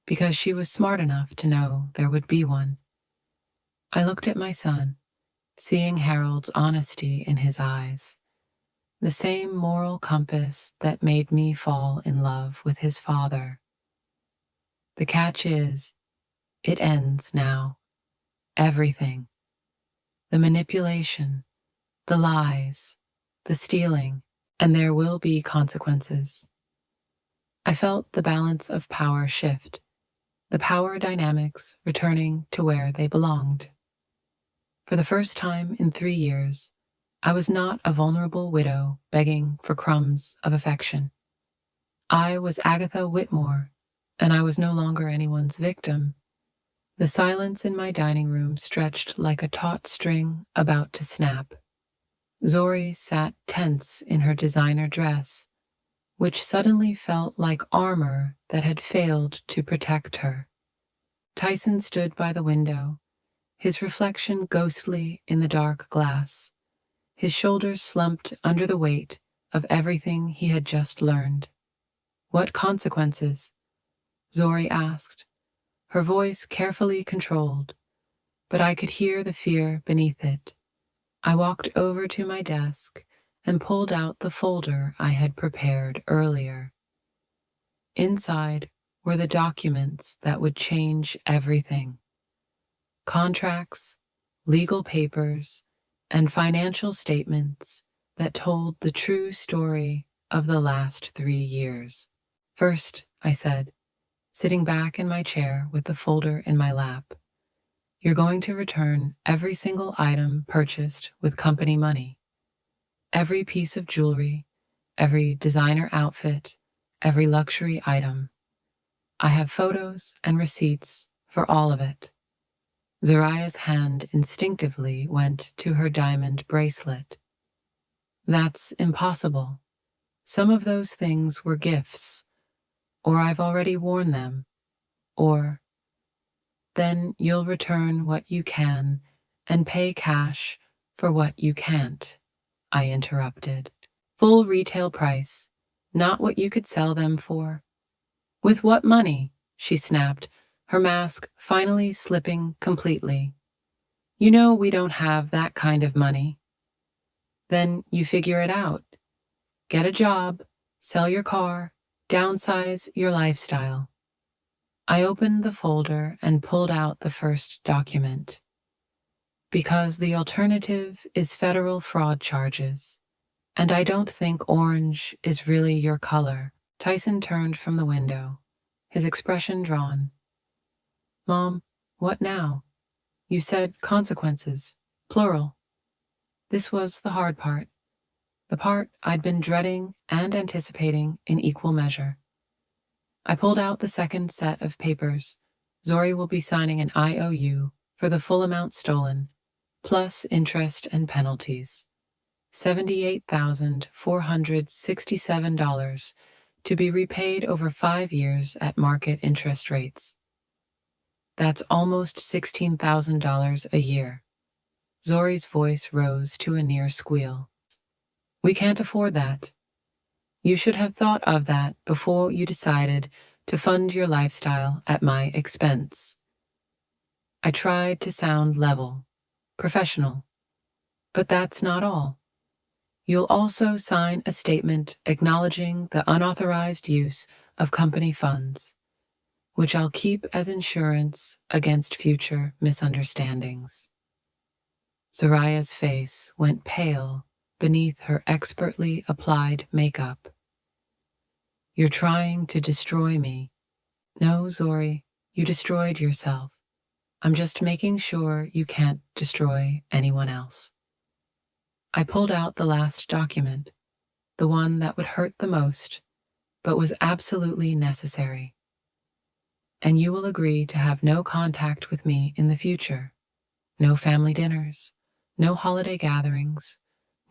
because she was smart enough to know there would be one. I looked at my son, seeing Harold's honesty in his eyes, the same moral compass that made me fall in love with his father. The catch is, it ends now. Everything. The manipulation, the lies, the stealing, and there will be consequences. I felt the balance of power shift, the power dynamics returning to where they belonged. For the first time in 3 years, I was not a vulnerable widow begging for crumbs of affection. I was Agatha Whitmore, and I was no longer anyone's victim. The silence in my dining room stretched like a taut string about to snap. Zori sat tense in her designer dress, which suddenly felt like armor that had failed to protect her. Tyson stood by the window, his reflection ghostly in the dark glass, his shoulders slumped under the weight of everything he had just learned. "What consequences?" Zori asked, her voice carefully controlled, but I could hear the fear beneath it. I walked over to my desk and pulled out the folder I had prepared earlier. Inside were the documents that would change everything: contracts, legal papers, and financial statements that told the true story of the last 3 years. "First," I said, sitting back in my chair with the folder in my lap, "you're going to return every single item purchased with company money. Every piece of jewelry, every designer outfit, every luxury item. I have photos and receipts for all of it." Zoraya's hand instinctively went to her diamond bracelet. "That's impossible. Some of those things were gifts, or I've already worn them, or—" "Then you'll return what you can and pay cash for what you can't," I interrupted. "Full retail price, not what you could sell them for." "With what money?" she snapped, her mask finally slipping completely. "You know we don't have that kind of money." "Then you figure it out. Get a job, sell your car, downsize your lifestyle." I opened the folder and pulled out the first document. "Because the alternative is federal fraud charges, and I don't think orange is really your color." Tyson turned from the window, his expression drawn. "Mom, what now? You said consequences, plural." This was the hard part, the part I'd been dreading and anticipating in equal measure. I pulled out the second set of papers. "Zori will be signing an IOU for the full amount stolen, plus interest and penalties. $78,467 to be repaid over 5 years at market interest rates. That's almost $16,000 a year." Zori's voice rose to a near squeal. "We can't afford that. You should have thought of that before you decided to fund your lifestyle at my expense." I tried to sound level, professional, but that's not all. "You'll also sign a statement acknowledging the unauthorized use of company funds, which I'll keep as insurance against future misunderstandings." Zoraya's face went pale beneath her expertly applied makeup. "You're trying to destroy me." "No, Zori, you destroyed yourself. I'm just making sure you can't destroy anyone else." I pulled out the last document, the one that would hurt the most, but was absolutely necessary. "And you will agree to have no contact with me in the future. No family dinners, no holiday gatherings,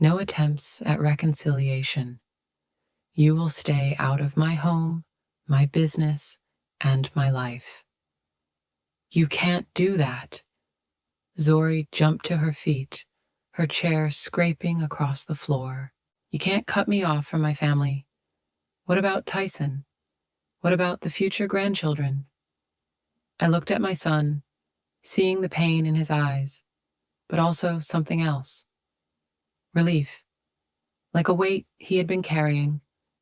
no attempts at reconciliation. You will stay out of my home, my business, and my life." "You can't do that." Zori jumped to her feet, her chair scraping across the floor. "You can't cut me off from my family. What about Tyson? What about the future grandchildren?" I looked at my son, seeing the pain in his eyes, but also something else. Relief, like a weight he had been carrying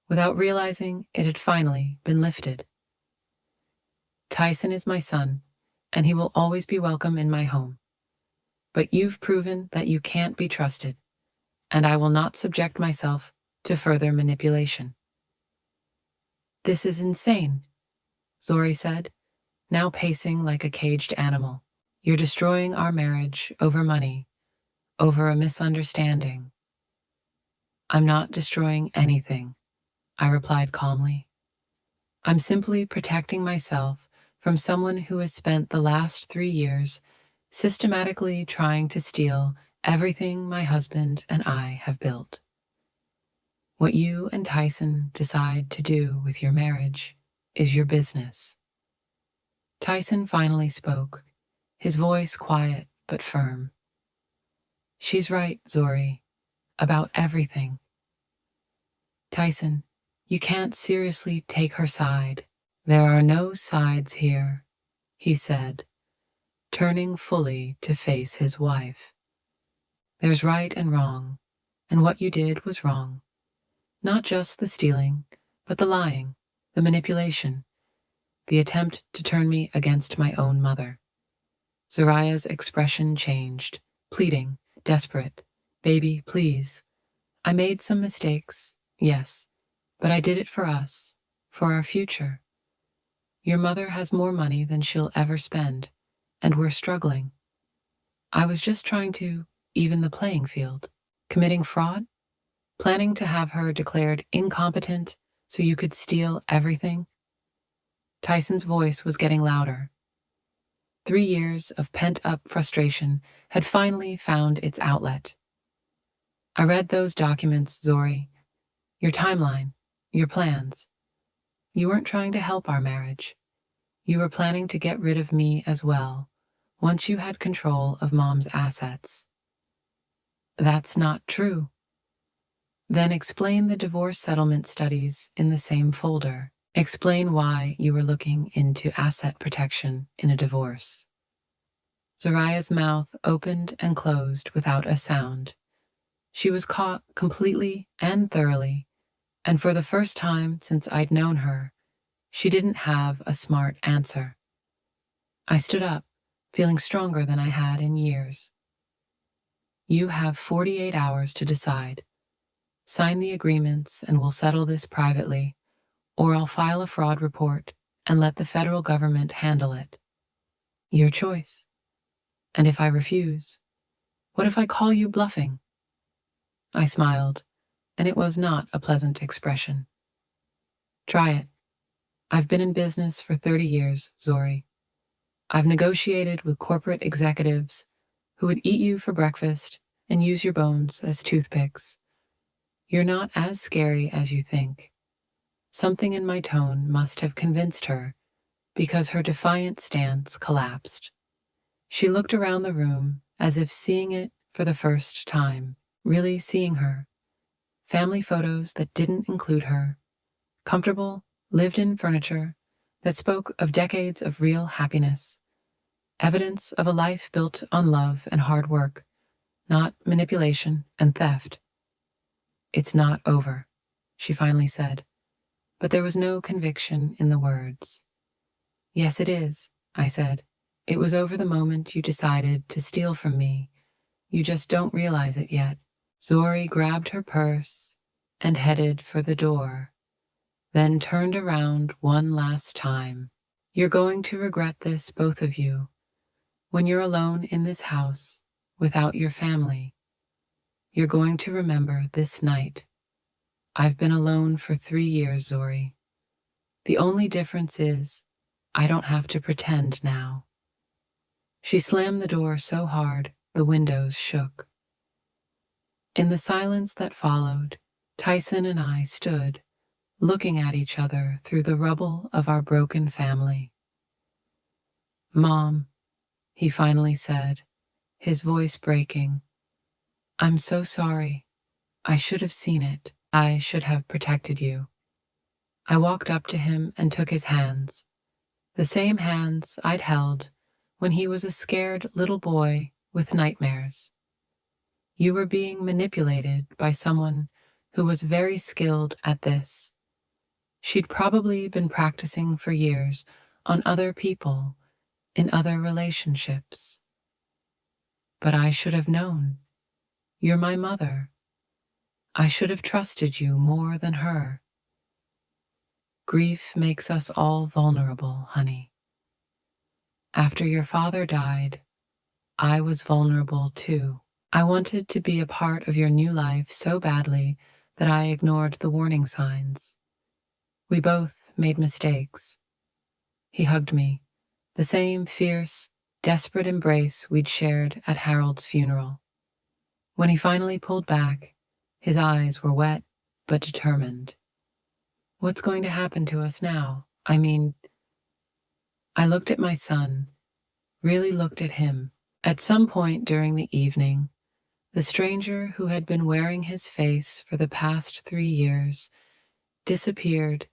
without realizing it had finally been lifted. "Tyson is my son, and he will always be welcome in my home. But you've proven that you can't be trusted, and I will not subject myself to further manipulation." This is insane, Zori said, now pacing like a caged animal. You're destroying our marriage over money, over a misunderstanding. I'm not destroying anything, I replied calmly. I'm simply protecting myself from someone who has spent the last 3 years systematically trying to steal everything my husband and I have built. What you and Tyson decide to do with your marriage is your business. Tyson finally spoke, his voice quiet but firm. She's right, Zori, about everything. Tyson, you can't seriously take her side. There are no sides here, he said, turning fully to face his wife. There's right and wrong, and what you did was wrong. Not just the stealing, but the lying, the manipulation, the attempt to turn me against my own mother. Zoraya's expression changed, pleading, desperate. Baby, please. I made some mistakes, yes, but I did it for us, for our future. Your mother has more money than she'll ever spend, and we're struggling. I was just trying to even the playing field. Committing fraud? Planning to have her declared incompetent so you could steal everything? Tyson's voice was getting louder. 3 years of pent-up frustration had finally found its outlet. I read those documents, Zori. Your timeline, your plans. You weren't trying to help our marriage. You were planning to get rid of me as well, once you had control of Mom's assets. That's not true. Then explain the divorce settlement studies in the same folder. Explain why you were looking into asset protection in a divorce. Zoraya's mouth opened and closed without a sound. She was caught completely and thoroughly, and for the first time since I'd known her, she didn't have a smart answer. I stood up, feeling stronger than I had in years. You have 48 hours to decide. Sign the agreements and we'll settle this privately, or I'll file a fraud report and let the federal government handle it. Your choice. And if I refuse, what if I call you bluffing? I smiled, and it was not a pleasant expression. Try it. I've been in business for 30 years, Zori. I've negotiated with corporate executives who would eat you for breakfast and use your bones as toothpicks. You're not as scary as you think. Something in my tone must have convinced her, because her defiant stance collapsed. She looked around the room as if seeing it for the first time, really seeing her. Family photos that didn't include her, comfortable, lived-in furniture that spoke of decades of real happiness, evidence of a life built on love and hard work, not manipulation and theft. It's not over, she finally said, but there was no conviction in the words. Yes, it is, I said. It was over the moment you decided to steal from me. You just don't realize it yet. Zori grabbed her purse and headed for the door, then turned around one last time. You're going to regret this, both of you, when you're alone in this house without your family. You're going to remember this night. I've been alone for 3 years, Zori. The only difference is I don't have to pretend now. She slammed the door so hard the windows shook. In the silence that followed, Tyson and I stood, looking at each other through the rubble of our broken family. Mom, he finally said, his voice breaking. I'm so sorry. I should have seen it. I should have protected you. I walked up to him and took his hands, the same hands I'd held when he was a scared little boy with nightmares. You were being manipulated by someone who was very skilled at this. She'd probably been practicing for years on other people in other relationships. But I should have known. You're my mother. I should have trusted you more than her. Grief makes us all vulnerable, honey. After your father died, I was vulnerable too. I wanted to be a part of your new life so badly that I ignored the warning signs. We both made mistakes. He hugged me, the same fierce, desperate embrace we'd shared at Harold's funeral. When he finally pulled back, his eyes were wet but determined. What's going to happen to us now? I looked at my son, really looked at him. At some point during the evening, the stranger who had been wearing his face for the past 3 years disappeared,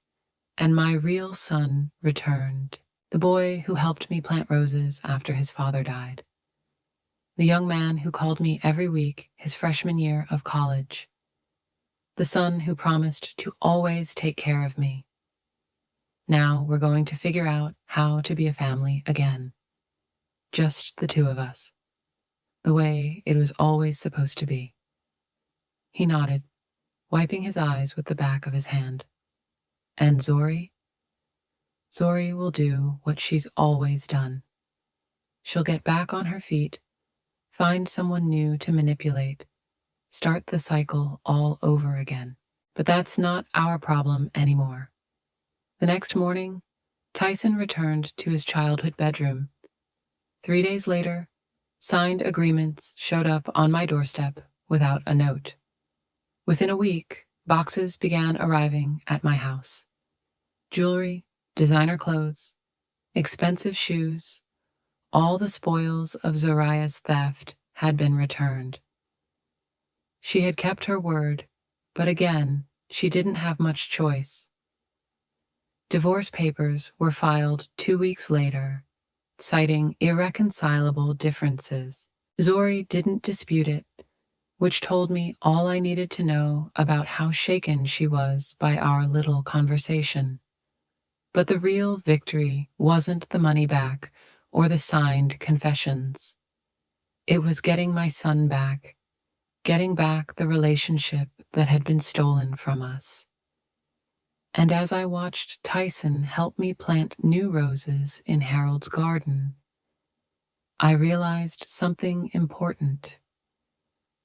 and my real son returned. The boy who helped me plant roses after his father died. The young man who called me every week his freshman year of college. The son who promised to always take care of me. Now we're going to figure out how to be a family again. Just the two of us. The way it was always supposed to be. He nodded, wiping his eyes with the back of his hand. And Zori? Zori will do what she's always done. She'll get back on her feet, find someone new to manipulate, start the cycle all over again. But that's not our problem anymore. The next morning, Tyson returned to his childhood bedroom. 3 days later, signed agreements showed up on my doorstep without a note. Within a week, boxes began arriving at my house. Jewelry, designer clothes, expensive shoes, all the spoils of Zoraya's theft had been returned. She had kept her word, but again, she didn't have much choice. Divorce papers were filed 2 weeks later, citing irreconcilable differences. Zori didn't dispute it, which told me all I needed to know about how shaken she was by our little conversation. But the real victory wasn't the money back or the signed confessions. It was getting my son back, getting back the relationship that had been stolen from us. And as I watched Tyson help me plant new roses in Harold's garden, I realized something important.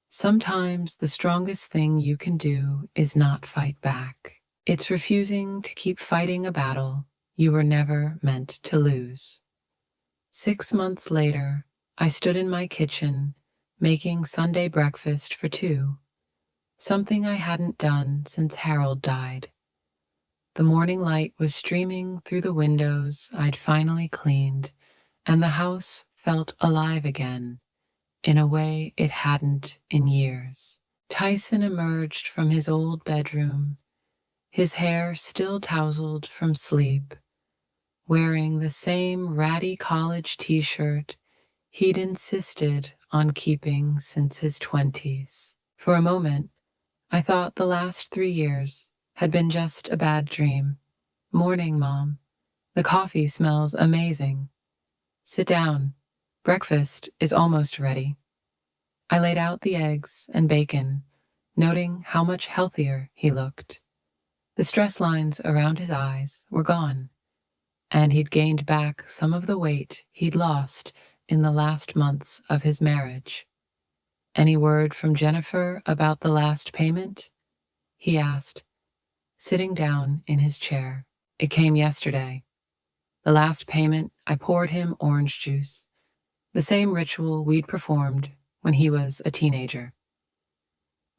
Sometimes the strongest thing you can do is not fight back. It's refusing to keep fighting a battle you were never meant to lose. 6 months later, I stood in my kitchen making Sunday breakfast for 2, something I hadn't done since Harold died. The morning light was streaming through the windows I'd finally cleaned, and the house felt alive again, in a way it hadn't in years. Tyson emerged from his old bedroom, his hair still tousled from sleep, wearing the same ratty college t-shirt he'd insisted on keeping since his 20s. For a moment, I thought the last 3 years had been just a bad dream. Morning, Mom. The coffee smells amazing. Sit down. Breakfast is almost ready. I laid out the eggs and bacon, noting how much healthier he looked. The stress lines around his eyes were gone, and he'd gained back some of the weight he'd lost in the last months of his marriage. Any word from Jennifer about the last payment? He asked, sitting down in his chair. It came yesterday. The last payment, I poured him orange juice, the same ritual we'd performed when he was a teenager.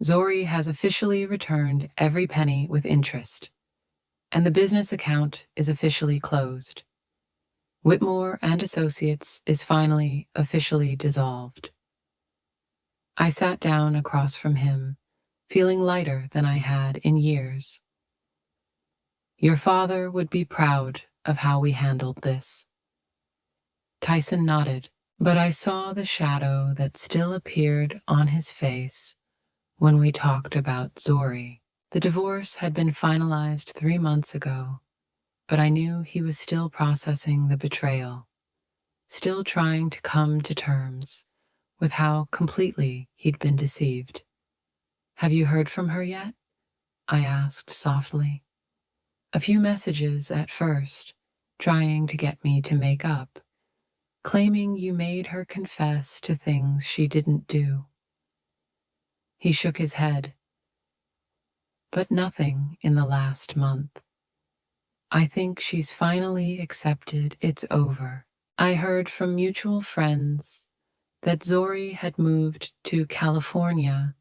Zori has officially returned every penny with interest, and the business account is officially closed. Whitmore and Associates is finally officially dissolved. I sat down across from him, feeling lighter than I had in years. Your father would be proud of how we handled this. Tyson nodded, but I saw the shadow that still appeared on his face when we talked about Zori. The divorce had been finalized 3 months ago, but I knew he was still processing the betrayal, still trying to come to terms with how completely he'd been deceived. Have you heard from her yet? I asked softly. A few messages at first, trying to get me to make up, claiming you made her confess to things she didn't do. He shook his head, but nothing in the last month. I think she's finally accepted it's over. I heard from mutual friends that Zori had moved to California,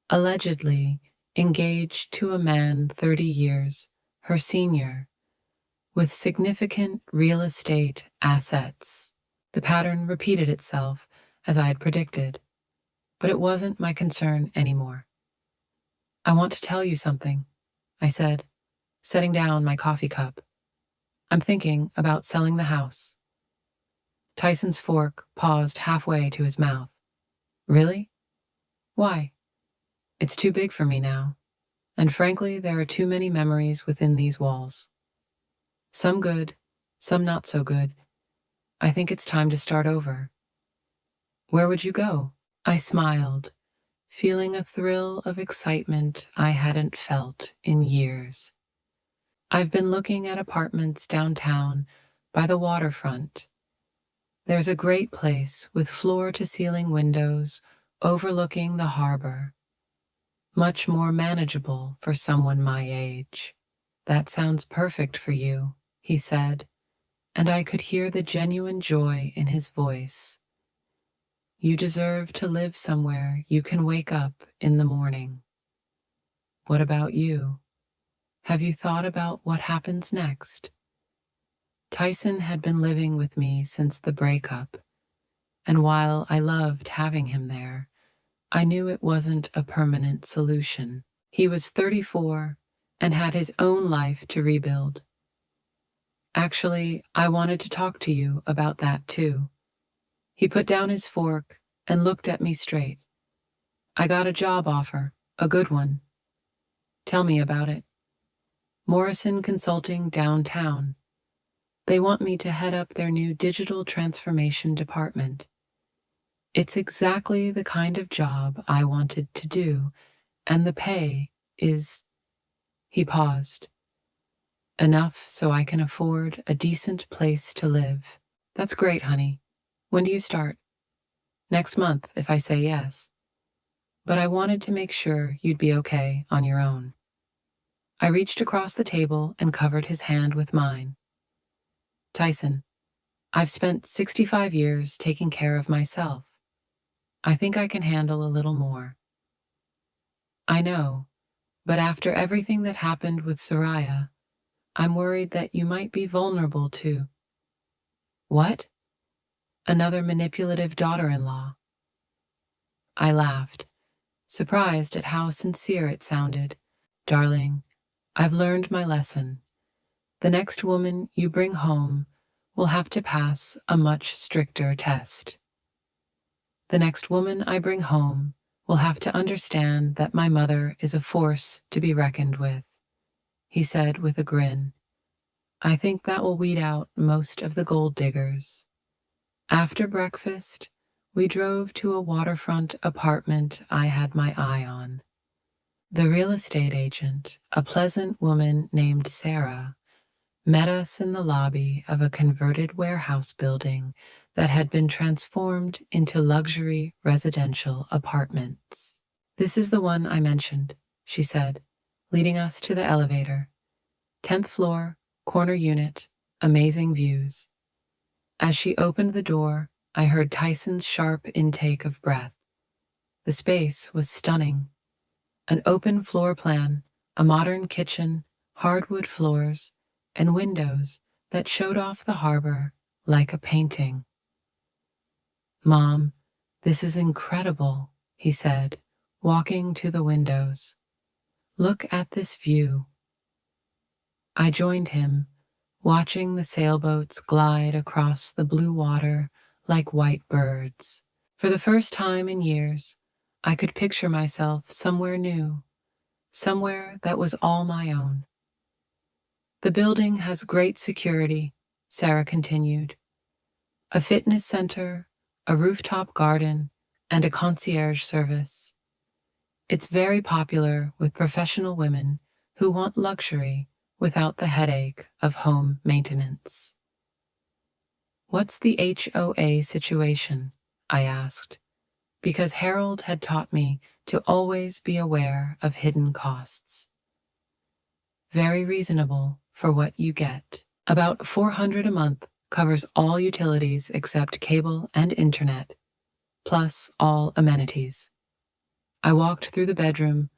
allegedly engaged to a man 30 years her senior, with significant real estate assets. The pattern repeated itself as I had predicted, but it wasn't my concern anymore. I want to tell you something, I said, setting down my coffee cup. I'm thinking about selling the house. Tyson's fork paused halfway to his mouth. Really? Why? It's too big for me now, and frankly, there are too many memories within these walls. Some good, some not so good. I think it's time to start over. Where would you go? I smiled, feeling a thrill of excitement I hadn't felt in years. I've been looking at apartments downtown by the waterfront. There's a great place with floor-to-ceiling windows overlooking the harbor. Much more manageable for someone my age. That sounds perfect for you, he said, and I could hear the genuine joy in his voice. You deserve to live somewhere you can wake up in the morning. What about you? Have you thought about what happens next? Tyson had been living with me since the breakup, and while I loved having him there, I knew it wasn't a permanent solution. He was 34 and had his own life to rebuild. Actually, I wanted to talk to you about that too. He put down his fork and looked at me straight. I got a job offer, a good one. Tell me about it. Morrison Consulting downtown. They want me to head up their new digital transformation department. It's exactly the kind of job I wanted to do, and the pay is... He paused. Enough so I can afford a decent place to live. That's great, honey. When do you start? Next month, if I say yes. But I wanted to make sure you'd be okay on your own. I reached across the table and covered his hand with mine. Tyson, I've spent 65 years taking care of myself. I think I can handle a little more. I know, but after everything that happened with Soraya, I'm worried that you might be vulnerable to... What? Another manipulative daughter-in-law. I laughed, surprised at how sincere it sounded. Darling, I've learned my lesson. The next woman you bring home will have to pass a much stricter test. The next woman I bring home will have to understand that my mother is a force to be reckoned with, he said with a grin. I think that will weed out most of the gold diggers. After breakfast, we drove to a waterfront apartment I had my eye on. The real estate agent, a pleasant woman named Sarah, met us in the lobby of a converted warehouse building that had been transformed into luxury residential apartments. This is the one I mentioned, she said, leading us to the elevator. 10th floor, corner unit, amazing views. As she opened the door, I heard Tyson's sharp intake of breath. The space was stunning. An open floor plan, a modern kitchen, hardwood floors, and windows that showed off the harbor like a painting. Mom, this is incredible, he said, walking to the windows. Look at this view. I joined him, watching the sailboats glide across the blue water like white birds. For the first time in years, I could picture myself somewhere new, somewhere that was all my own. The building has great security, Sarah continued. A fitness center, a rooftop garden, and a concierge service. It's very popular with professional women who want luxury without the headache of home maintenance. "What's the HOA situation?" I asked, because Harold had taught me to always be aware of hidden costs. "Very reasonable for what you get. About $400 a month covers all utilities except cable and internet, plus all amenities." I walked through the bedroom,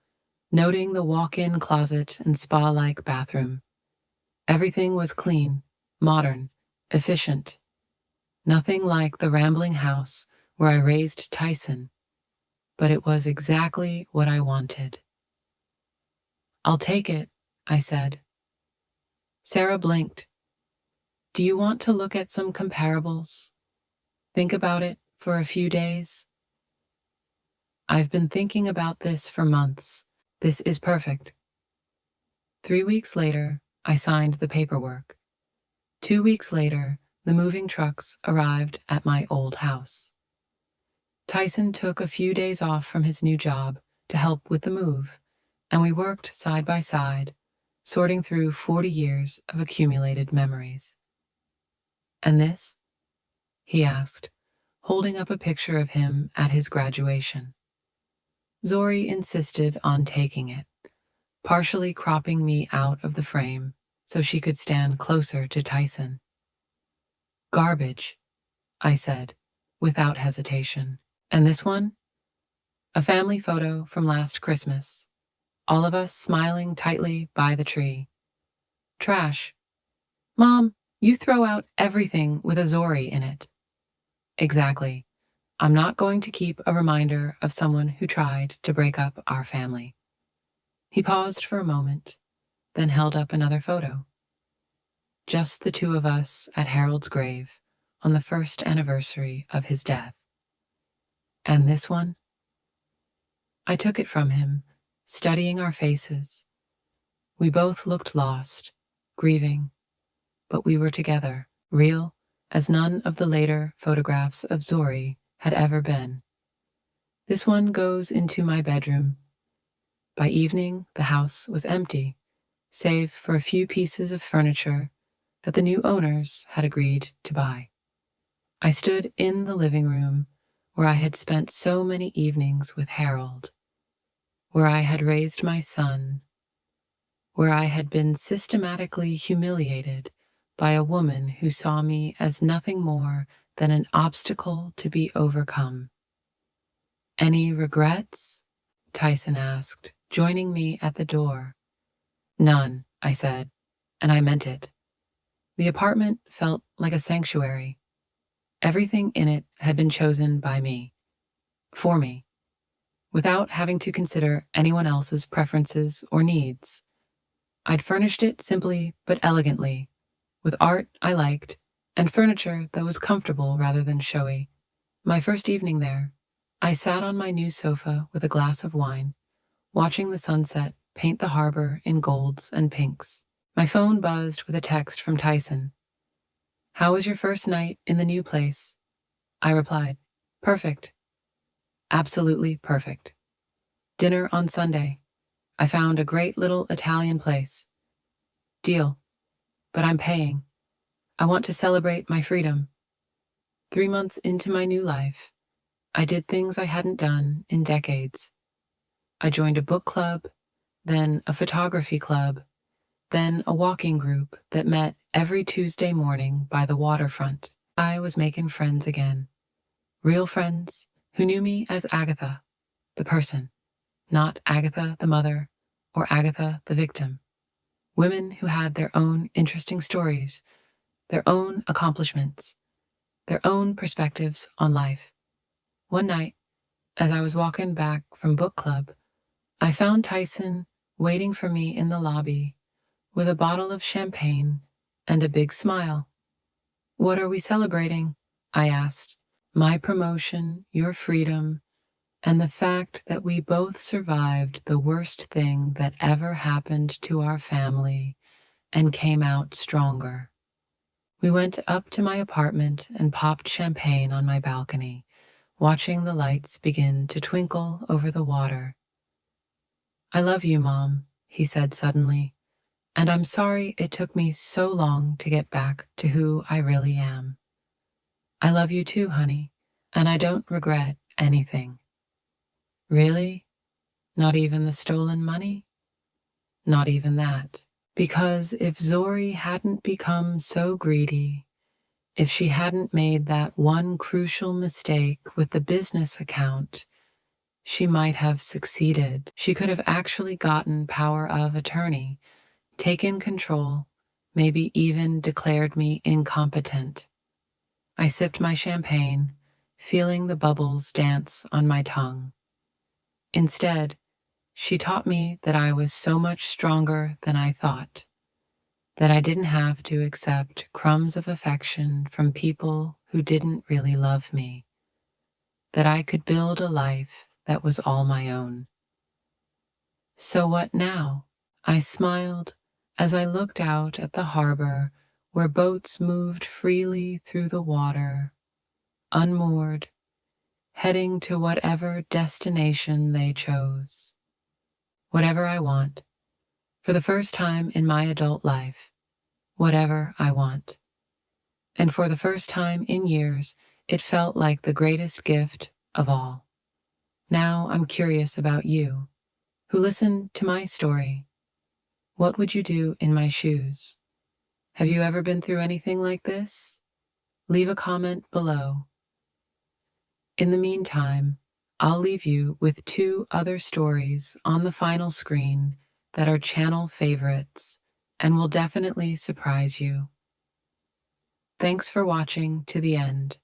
noting the walk-in closet and spa-like bathroom. Everything was clean, modern, efficient. Nothing like the rambling house where I raised Tyson, but it was exactly what I wanted. "I'll take it," I said. Sarah blinked. "Do you want to look at some comparables? Think about it for a few days?" "I've been thinking about this for months. This is perfect." 3 weeks later, I signed the paperwork. 2 weeks later, the moving trucks arrived at my old house. Tyson took a few days off from his new job to help with the move, and we worked side by side, sorting through 40 years of accumulated memories. "And this?" he asked, holding up a picture of him at his graduation. Zori insisted on taking it, partially cropping me out of the frame so she could stand closer to Tyson. "Garbage," I said, without hesitation. "And this one?" "A family photo from last Christmas. All of us smiling tightly by the tree." "Trash." "Mom, you throw out everything with a Zori in it." "Exactly. I'm not going to keep a reminder of someone who tried to break up our family." He paused for a moment, then held up another photo. Just the two of us at Harold's grave on the first anniversary of his death. "And this one?" I took it from him, studying our faces. We both looked lost, grieving, but we were together, real as none of the later photographs of Zori had ever been. "This one goes into my bedroom." By evening, the house was empty, save for a few pieces of furniture that the new owners had agreed to buy. I stood in the living room where I had spent so many evenings with Harold, where I had raised my son, where I had been systematically humiliated by a woman who saw me as nothing more than an obstacle to be overcome. "Any regrets?" Tyson asked, joining me at the door. "None," I said, and I meant it. The apartment felt like a sanctuary. Everything in it had been chosen by me, for me, without having to consider anyone else's preferences or needs. I'd furnished it simply but elegantly, with art I liked and furniture that was comfortable rather than showy. My first evening there, I sat on my new sofa with a glass of wine, watching the sunset paint the harbor in golds and pinks. My phone buzzed with a text from Tyson. "How was your first night in the new place?" I replied, "Perfect. Absolutely perfect. Dinner on Sunday. I found a great little Italian place. Deal. But I'm paying. I want to celebrate my freedom." 3 months into my new life, I did things I hadn't done in decades. I joined a book club, then a photography club, then a walking group that met every Tuesday morning by the waterfront. I was making friends again. Real friends who knew me as Agatha, the person, not Agatha the mother or Agatha the victim. Women who had their own interesting stories, their own accomplishments, their own perspectives on life. One night, as I was walking back from book club, I found Tyson waiting for me in the lobby with a bottle of champagne and a big smile. "What are we celebrating?" I asked. "My promotion, your freedom, and the fact that we both survived the worst thing that ever happened to our family and came out stronger." We went up to my apartment and popped champagne on my balcony, watching the lights begin to twinkle over the water. "I love you, Mom," he said suddenly, And I'm sorry it took me so long to get back to who I really am. I love you too, honey, and I don't regret anything. Really? Not even the stolen money? Not even that. Because if Zori hadn't become so greedy, if she hadn't made that one crucial mistake with the business account, she might have succeeded. She could have actually gotten power of attorney, taken control, maybe even declared me incompetent. I sipped my champagne, feeling the bubbles dance on my tongue. Instead, she taught me that I was so much stronger than I thought, that I didn't have to accept crumbs of affection from people who didn't really love me, that I could build a life that was all my own. So what now? I smiled as I looked out at the harbor where boats moved freely through the water, unmoored, heading to whatever destination they chose. Whatever I want, for the first time in my adult life, whatever I want. And for the first time in years, it felt like the greatest gift of all. Now I'm curious about you, who listened to my story. What would you do in my shoes? Have you ever been through anything like this? Leave a comment below. In the meantime, I'll leave you with 2 other stories on the final screen that are channel favorites and will definitely surprise you. Thanks for watching to the end.